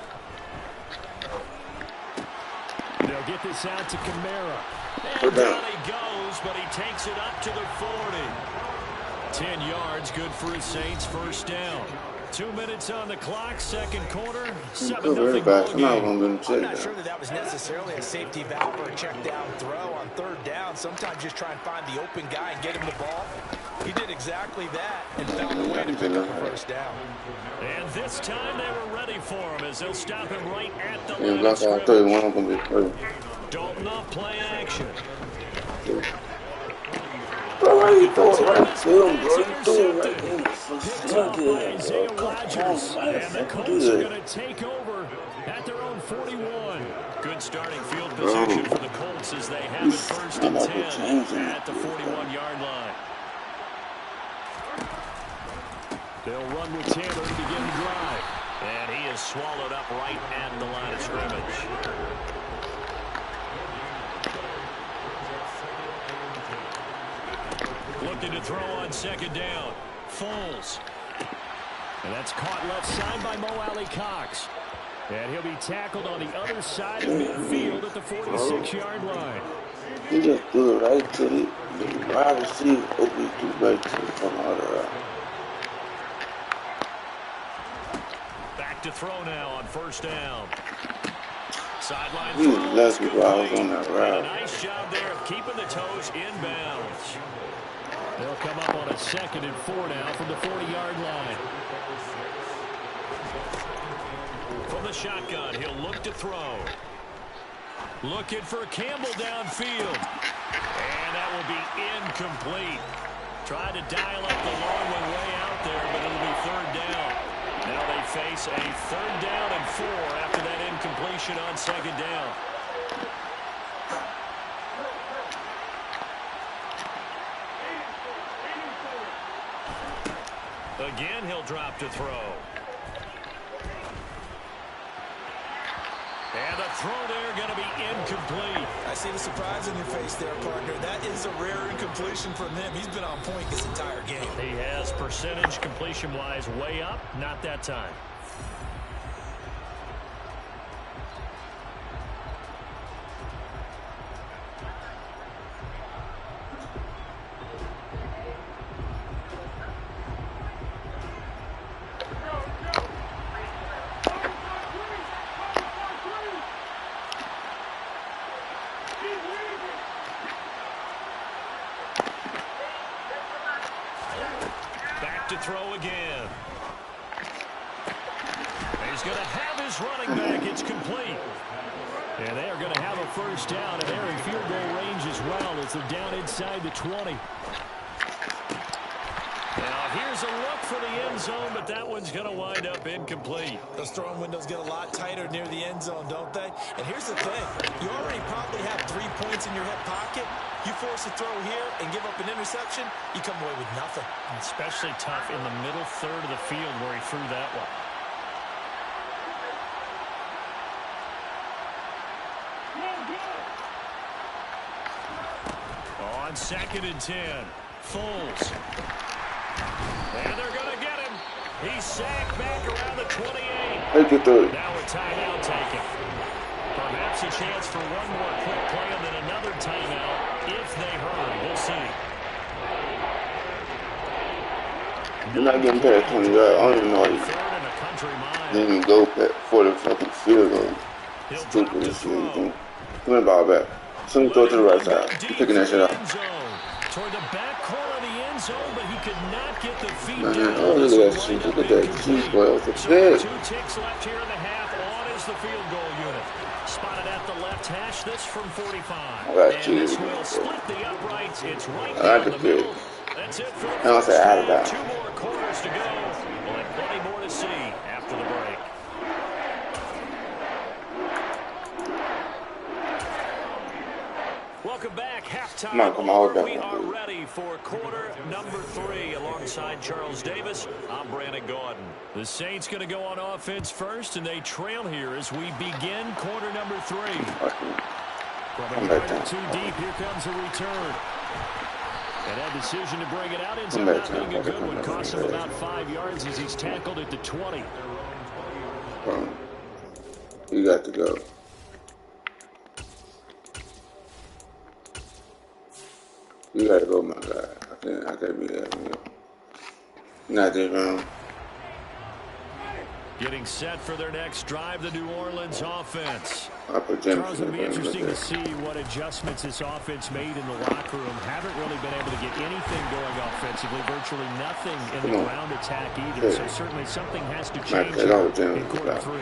They'll get this out to Kamara. And down he goes, but he takes it up to the 40. 10 yards, good for his Saints, first down. 2 minutes on the clock, second quarter, 7-0 ball game. I'm not sure that was necessarily a safety valve or a check down throw on 3rd down. Sometimes just try and find the open guy and get him the ball. He did exactly that and found a way to pick up the first down. And this time they were ready for him as they'll stop him right at the line of scrimmage. Dalton off play action. Bro, why you throw it right to him, bro? You threw it right in. Isaiah Rodgers, and the Colts are going to take over at their own 41. Good starting field position for the Colts as they have it 1st and 10 at the 41-yard line. They'll run with Taylor to begin the drive. And he is swallowed up right at the line of scrimmage. Looking to throw on 2nd down. Foles. And that's caught left side by Mo Alley Cox. And he'll be tackled on the other side of midfield at the 46-yard line. He just threw it right to the wide receiver, open to right to the front of the right. Back to throw now on 1st down. Sideline He was lucky while I was on that and a route. nice job there of keeping the toes inbounds. They'll come up on a 2nd and 4 now from the 40-yard line. From the shotgun, he'll look to throw. Looking for Campbell downfield. And that will be incomplete. Tried to dial up the long one way out there, but it'll be 3rd down. Now they face a 3rd down and 4 after that incomplete completion on second down. Again, he'll drop to throw. And the throw there going to be incomplete. I see the surprise in your face there, partner. That is a rare incompletion from him. He's been on point this entire game. He has percentage completion-wise way up. Not that time. To throw again. He's going to have his running back. It's complete. And they are going to have a first down, and they're in field goal range as well as they're down inside the 20. Now here's a look for the end zone, but that one's going to wind up incomplete. Those throwing windows get a lot tighter near the end zone, don't they? And here's the thing. You already probably have 3 points in your hip pocket. You force a throw here and give up an interception, you come away with nothing. Especially tough in the middle third of the field where he threw that one. On 2nd and 10, Foles. And they're going to get him. He's sacked back around the 28. Now a timeout taken. Perhaps a chance for one more quick play and then another timeout if they hurry. We'll see. You're not getting past 20 yards. I don't even know why you didn't even go for the fucking field goal. Stupid as shit. Come in, ball back. Soon throw it to the right side. You're picking that shit up. Toward the back corner of the end zone, but he could not get the feet down. Oh, look at that shit. Look at that cheese balls. It's big. 2 ticks left here in the half. On is the field goal unit. Spotted at the left hash. This from 45. And this will split the uprights. It's right down the middle. That's it for the first half. 2 more quarters to go. We'll have plenty more to see after the break. Welcome back. Halftime. We are ready for quarter number 3 alongside Charles Davis. I'm Brandon Gaudin. The Saints going to go on offense first, and they trail here as we begin quarter number 3. From a yard or 2 deep, here comes a return. And that decision to bring it out ends up not being a good one. Cost him about 5 yards as he's tackled at the 20. You got to go. You gotta go, my guy. I can't be that. Not this round. Getting set for their next drive, the New Orleans offense. Charles, it'll be interesting to see what adjustments this offense made in the locker room. Haven't really been able to get anything going offensively. Virtually nothing in the ground attack either. So certainly something has to change in quarter 3.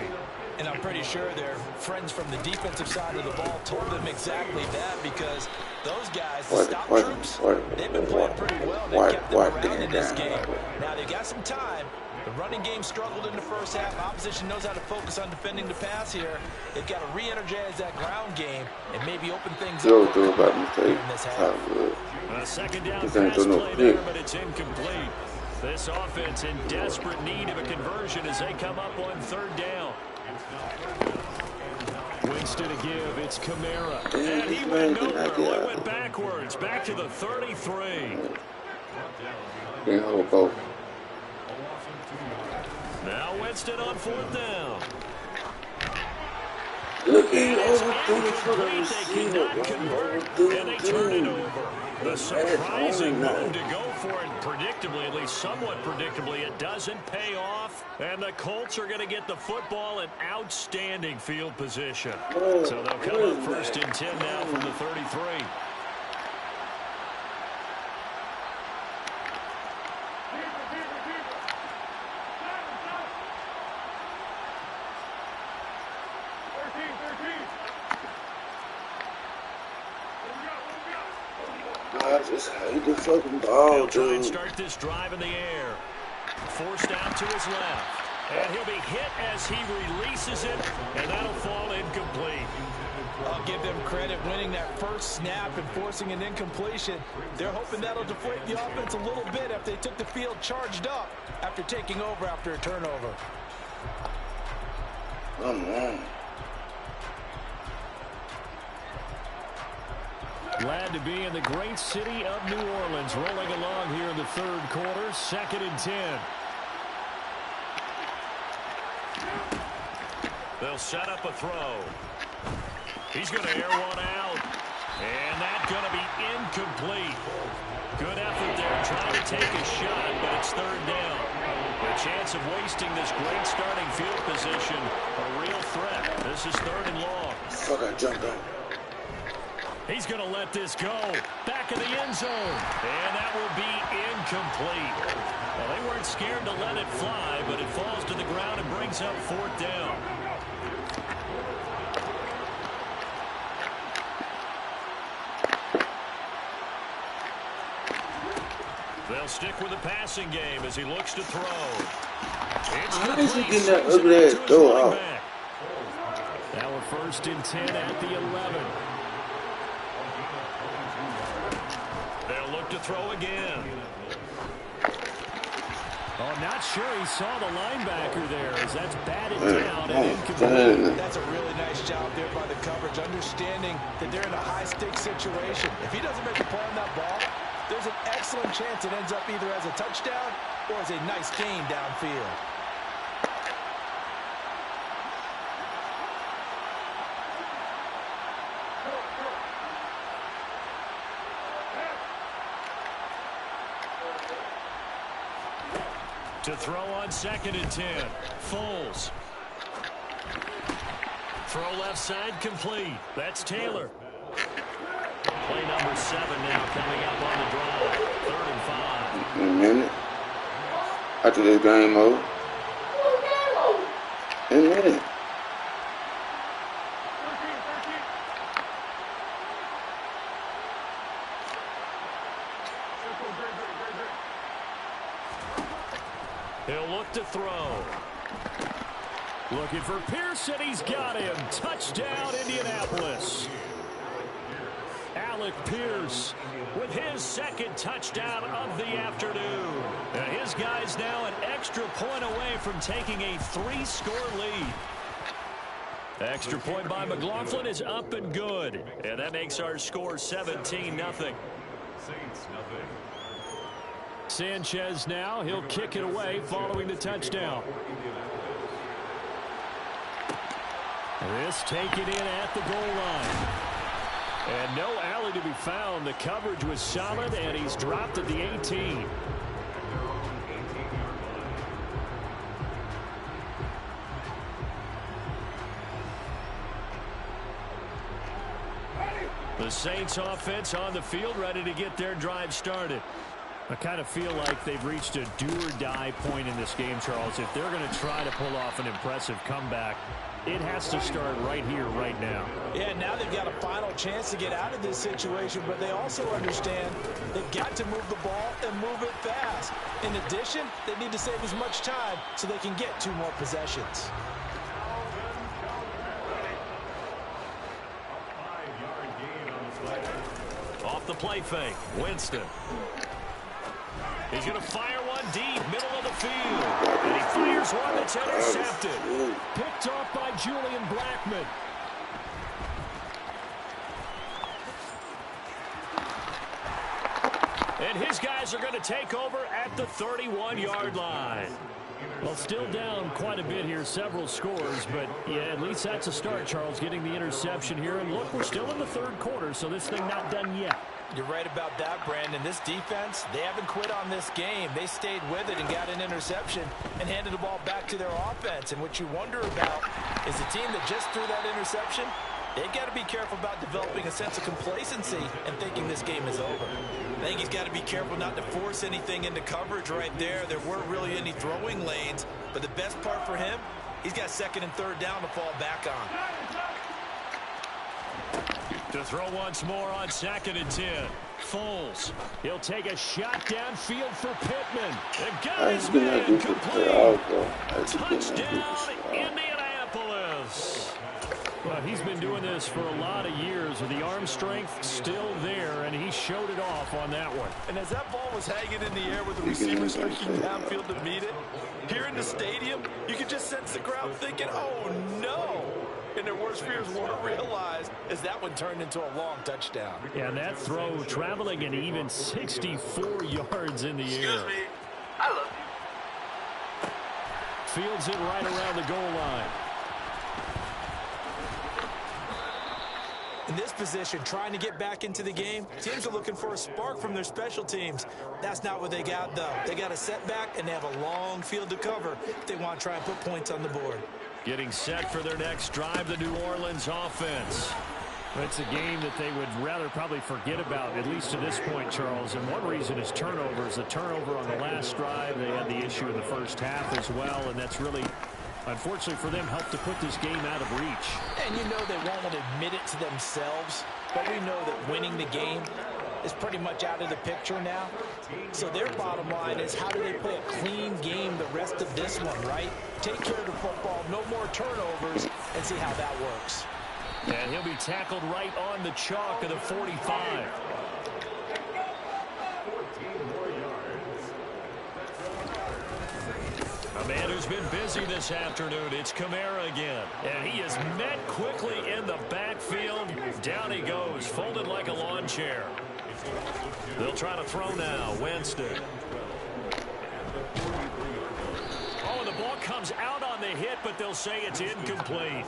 And I'm pretty sure their friends from the defensive side of the ball told them exactly that, because those guys, the stop troops, they've been playing pretty well. They've kept them around in this game. Now, they've got some time. The running game struggled in the first half. Opposition knows how to focus on defending the pass here. They've got to re-energize that ground game and maybe open things up in this half. A second down pass play there, but it's incomplete. This offense in desperate need of a conversion as they come up on 3rd down. Winston to give. It's Kamara. And he went nowhere. He went backwards. Back to the 33. Now Winston on 4th down. It's incomplete. They cannot convert, and they turn it over. The surprising move to go for it, predictably, at least somewhat predictably, it doesn't pay off. And the Colts are going to get the football in outstanding field position. So they'll come up 1st and 10 now from the 33. I just hate the fucking ball, He'll try and start this drive in the air. Forced out to his left. And he'll be hit as he releases it, and that'll fall credit winning that first snap and forcing an incompletion. They're hoping that'll deflate the offense a little bit if they took the field charged up after taking over after a turnover. Come on. Glad to be in the great city of New Orleans, rolling along here in the third quarter, 2nd and 10. They'll set up a throw. He's going to air one out, and that's going to be incomplete. Good effort there trying to take a shot, but it's third down. The chance of wasting this great starting field position, a real threat. This is 3rd and long. Fuck, I jumped on. He's going to let this go. Back in the end zone. And that will be incomplete. Well, they weren't scared to let it fly, but it falls to the ground and brings up 4th down. They'll stick with the passing game as he looks to throw. It's How is he complete. getting that ugly ass throw out? Now we're 1st and 10 at the 11. They'll look to throw again. Oh, not sure he saw the linebacker there as that's batted down and incomplete. That's a really nice job there by the coverage, understanding that they're in a high-stakes situation. If he doesn't make a play on that ball, there's an excellent chance it ends up either as a touchdown or as a nice gain downfield. To throw on 2nd and 10. Foles. Throw left side complete. That's Taylor. Play number 7 now coming up on the drive. 3rd and 5. In a minute. After this game over. In a minute. He'll look to throw. Looking for Pearson. He's got him. Touchdown, Indianapolis. Alec Pierce with his 2nd touchdown of the afternoon. His guy's now an extra point away from taking a 3-score lead. Extra point by McLaughlin is up and good. And that makes our score 17-0. Saints, nothing. Sanchez now, he'll kick it away following the touchdown. This taken in at the goal line. And no alley to be found. The coverage was solid, and he's dropped at the 18. The Saints offense on the field, ready to get their drive started. I kind of feel like they've reached a do-or-die point in this game, Charles. If they're going to try to pull off an impressive comeback, it has to start right here, right now. Yeah, now they've got a final chance to get out of this situation, but they also understand they've got to move the ball and move it fast. In addition, they need to save as much time so they can get 2 more possessions. Off the play fake, Winston. He's going to fire one deep, middle of the field. And he fires one that's intercepted. Picked off by Julian Blackmon. And his guys are going to take over at the 31-yard line. Well, still down quite a bit here, several scores, but yeah, at least that's a start, Charles, getting the interception here. And look, we're still in the third quarter, so this thing not done yet. You're right about that, Brandon. This defense, they haven't quit on this game. They stayed with it and got an interception and handed the ball back to their offense. And what you wonder about is the team that just threw that interception, they've got to be careful about developing a sense of complacency and thinking this game is over. I think he's got to be careful not to force anything into coverage right there. There weren't really any throwing lanes, but the best part for him, he's got 2nd and 3rd down to fall back on. To throw once more on 2nd and 10. Foles. He'll take a shot downfield for Pittman. The guy's man complete. Touchdown, Indianapolis. Well, he's been doing this for a lot of years, with the arm strength still there, and he showed it off on that one. And as that ball was hanging in the air with the receiver streaking downfield to meet it, here in the stadium, you could just sense the crowd thinking, oh, no. And their worst fears weren't realized as that one turned into a long touchdown. Yeah, and that throw traveling an even 64 yards in the air. Excuse me. I love you. Fields it right around the goal line. In this position, trying to get back into the game, teams are looking for a spark from their special teams. That's not what they got, though. They got a setback, and they have a long field to cover if they want to try and put points on the board. Getting set for their next drive, the New Orleans offense. It's a game that they would rather probably forget about, at least to this point, Charles. And one reason is turnovers. The turnover on the last drive, they had the issue in the first half as well, and that's really, unfortunately for them, helped to put this game out of reach. And you know they won't admit it to themselves, but we know that winning the game is pretty much out of the picture now. So their bottom line is, how do they play a clean game the rest of this one, right? Take care of the football, no more turnovers, and see how that works. And he'll be tackled right on the chalk of the 45. A man who's been busy this afternoon, it's Kamara again. And he is met quickly in the backfield. Down he goes, folded like a lawn chair. They'll try to throw now. Winston. Oh, and the ball comes out on the hit, but they'll say it's incomplete.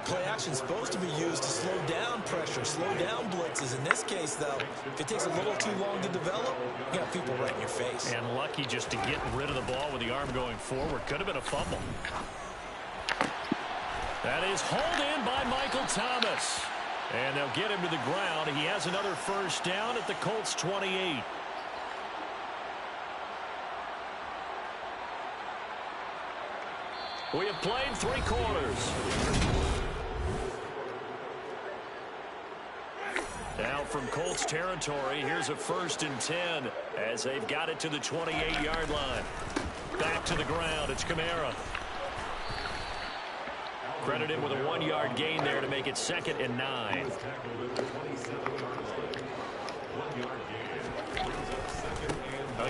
Play action is supposed to be used to slow down pressure, slow down blitzes. In this case, though, if it takes a little too long to develop, you got people right in your face. And lucky just to get rid of the ball with the arm going forward. Could have been a fumble. That is hauled in by Michael Thomas. And they'll get him to the ground. He has another first down at the Colts 28. We have played 3 quarters. Now from Colts territory, here's a 1st and 10 as they've got it to the 28-yard line. Back to the ground, it's Kamara. Credit him with a 1-yard gain there to make it 2nd and 9.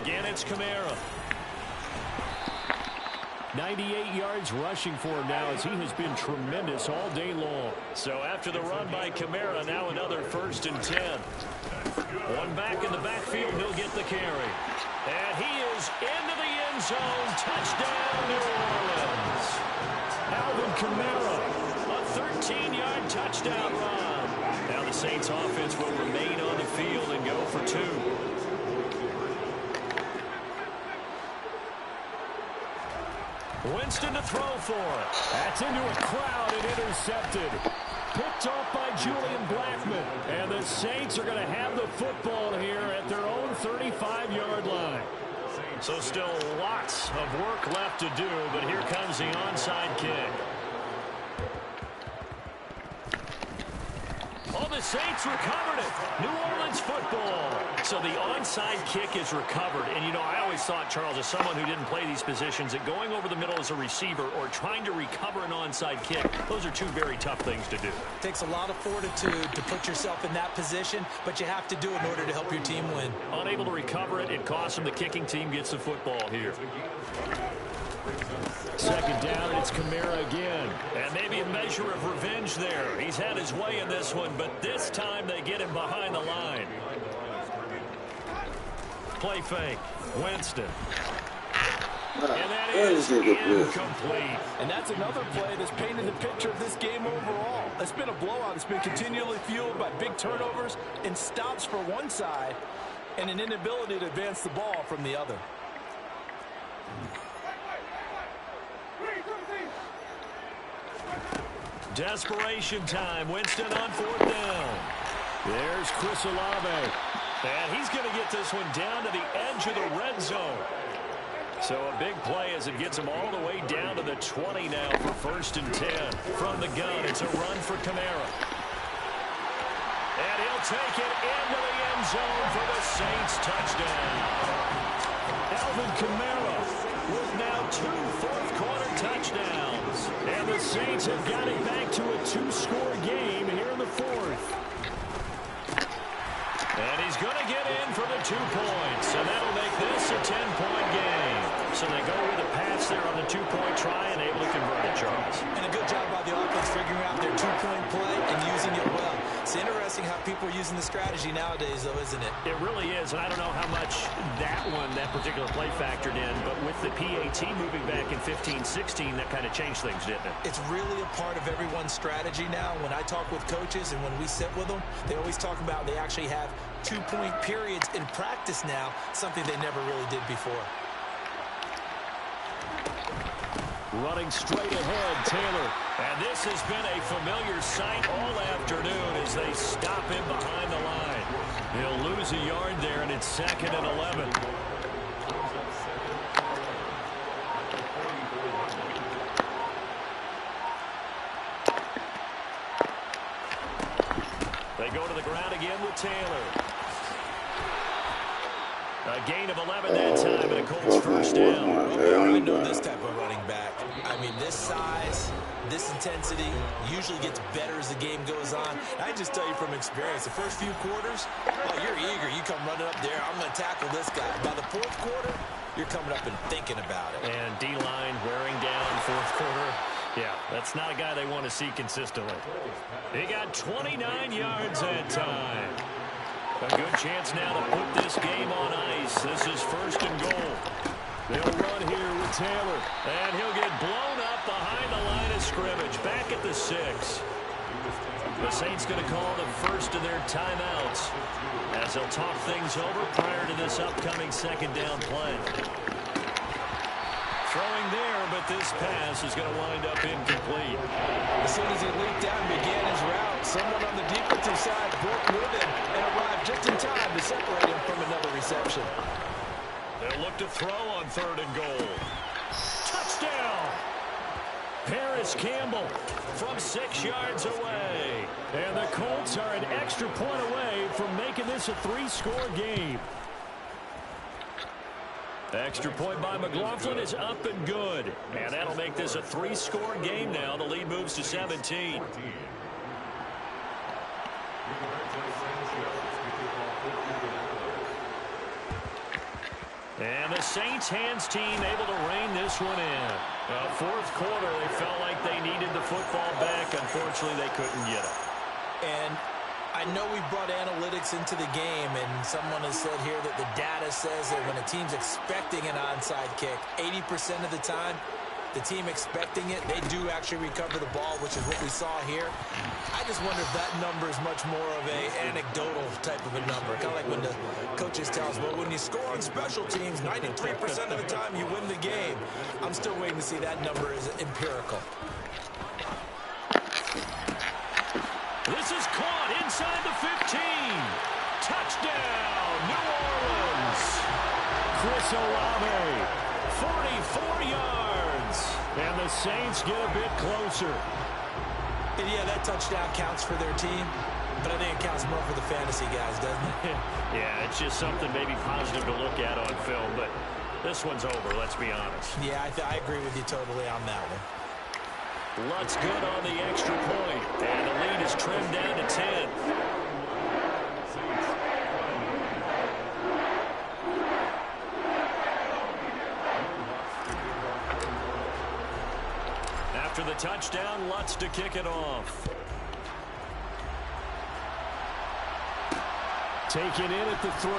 Again, it's Kamara. 98 yards rushing for him now, as he has been tremendous all day long. So after the run by Kamara, now another 1st and 10. One back in the backfield, he'll get the carry. And he is into the end zone. Touchdown, New Orleans. Alvin Kamara, a 13-yard touchdown run. Now the Saints offense will remain on the field and go for 2. Winston to throw for it. That's into a crowd and intercepted. Picked off by Julian Blackmon. And the Saints are going to have the football here at their own 35-yard line. So still lots of work left to do, but here comes the onside kick. Oh, the Saints recovered it. New Orleans football. So the onside kick is recovered. And, you know, I always thought, Charles, as someone who didn't play these positions, that going over the middle as a receiver or trying to recover an onside kick, those are 2 very tough things to do. It takes a lot of fortitude to put yourself in that position, but you have to do it in order to help your team win. Unable to recover it, it costs them. The kicking team gets the football here. 2nd down, and it's Kamara again. And maybe a measure of revenge there. He's had his way in this one, but this time they get him behind the line. Play fake. Winston. And that is incomplete. And that's another play that's painted the picture of this game overall. It's been a blowout. It's been continually fueled by big turnovers and stops for one side and an inability to advance the ball from the other. Desperation time. Winston on 4th down. There's Chris Olave. And he's going to get this one down to the edge of the red zone. So a big play as it gets him all the way down to the 20 now for 1st and 10. From the gun, it's a run for Kamara. And he'll take it into the end zone for the Saints touchdown. Alvin Kamara with now 2 fourth-quarter touchdowns. And the Saints have got it back to a 2-score game here in the fourth. And he's going to get in for the 2 points, and that'll make this a 10-point game. So they go with a pass there on the 2-point try and able to convert it, Charles. And a good job by the offense figuring out their 2-point play and using it well. It's interesting how people are using the strategy nowadays, though, isn't it? It really is, and I don't know how much that particular play factored in, but with the PAT moving back in 15-16, that kind of changed things, didn't it? It's really a part of everyone's strategy now. When I talk with coaches and when we sit with them, they always talk about they actually have 2-point periods in practice now, something they never really did before. Running straight ahead, Taylor. And this has been a familiar sight all afternoon as they stop him behind the line. He'll lose a yard there, and it's 2nd and 11. They go to the ground again with Taylor. A gain of 11 that time, and a Colts first down. I know this type of running back. I mean, this size, this intensity usually gets better as the game goes on. I just tell you from experience, the first few quarters, oh, you're eager. You come running up there, I'm going to tackle this guy. By the 4th quarter, you're coming up and thinking about it. And D-line wearing down 4th quarter. Yeah, that's not a guy they want to see consistently. He got 29 yards that time. A good chance now to put this game on ice. This is 1st and goal. They'll run here with Taylor. And he'll get blown up behind the line of scrimmage. Back at the 6. The Saints going to call the first of their timeouts as they'll talk things over prior to this upcoming 2nd down play. Throwing there, but this pass is going to wind up incomplete. As soon as he leaped out and began his route, someone on the defensive side broke with him and arrived just in time to separate him from another reception. They'll look to throw on 3rd and goal. Touchdown! Paris Campbell from 6 yards away. And the Colts are an extra point away from making this a 3-score game. Extra point by McLaughlin is up and good. And that'll make this a 3-score game now. The lead moves to 17. And the Saints hands team able to rein this one in. 4th quarter, they felt like they needed the football back. Unfortunately, they couldn't get it. And I know we brought analytics into the game, and someone has said here that the data says that when a team's expecting an onside kick, 80% of the time, the team expecting it, they do actually recover the ball, which is what we saw here. I just wonder if that number is much more of a anecdotal type of a number. Kind of like when the coaches tell us, well, when you score on special teams, 93% of the time you win the game. I'm still waiting to see that number is empirical. This is caught inside the 15. Touchdown, New Orleans. Chris Olave, 44 yards. And the Saints get a bit closer. And yeah, that touchdown counts for their team, but I think it counts more for the fantasy guys, doesn't it? Yeah, it's just something maybe positive to look at on film, but this one's over, let's be honest. Yeah, I agree with you totally on that one. Lutz good on the extra point, and the lead is trimmed down to 10. After the touchdown, Lutz to kick it off. Taken in at the 3.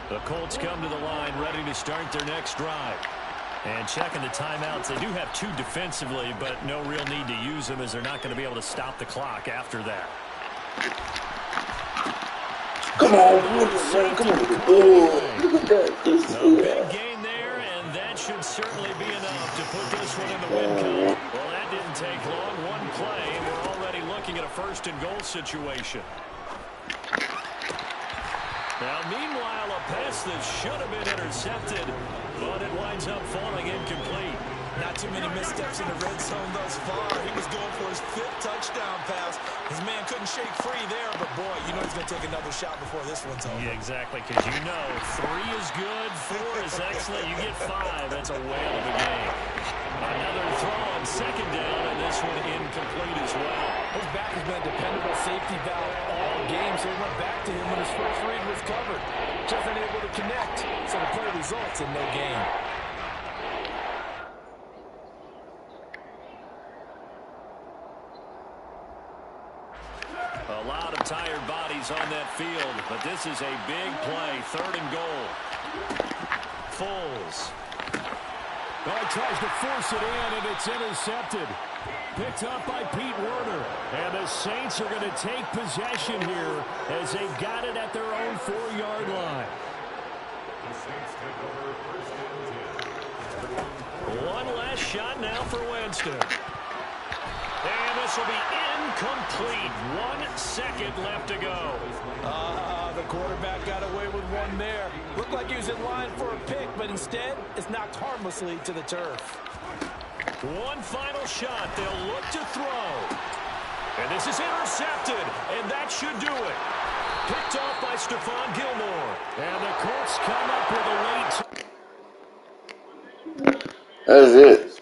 The Colts come to the line ready to start their next drive. And checking the timeouts, they do have 2 defensively, but no real need to use them as they're not going to be able to stop the clock after that. Come on, come on. Oh, look at that. A big gain there, and that should certainly be enough to put this one in the win column. Well, that didn't take long. One play, and we're already looking at a 1st and goal situation. Now, meanwhile, a pass that should have been intercepted, but it winds up falling incomplete. Not too many missteps in the red zone thus far. He was going for his 5th touchdown pass. His man couldn't shake free there, but boy, you know he's going to take another shot before this one's over. Yeah, exactly, because you know 3 is good, 4 is excellent. You get 5, that's a whale of a game. Another throw on 2nd down, and this one incomplete as well. His back has been a dependable safety valve all game, so he went back to him when his first read was covered. Just unable to connect, so the play results in no gain. A lot of tired bodies on that field, but this is a big play, 3rd and goal. Foles. Well, he tries to force it in, and it's intercepted. Picked up by Pete Werner. And the Saints are going to take possession here as they've got it at their own 4-yard line. The Saints take over 1st and 10. One last shot now for Winston. And this will be incomplete. 1 second left to go. The quarterback got away with one there. Looked like he was in line for a pick, but instead, it's knocked harmlessly to the turf. One final shot. They'll look to throw. And this is intercepted, and that should do it. Picked off by Stephon Gilmore. And the Colts come up with a late... That's it.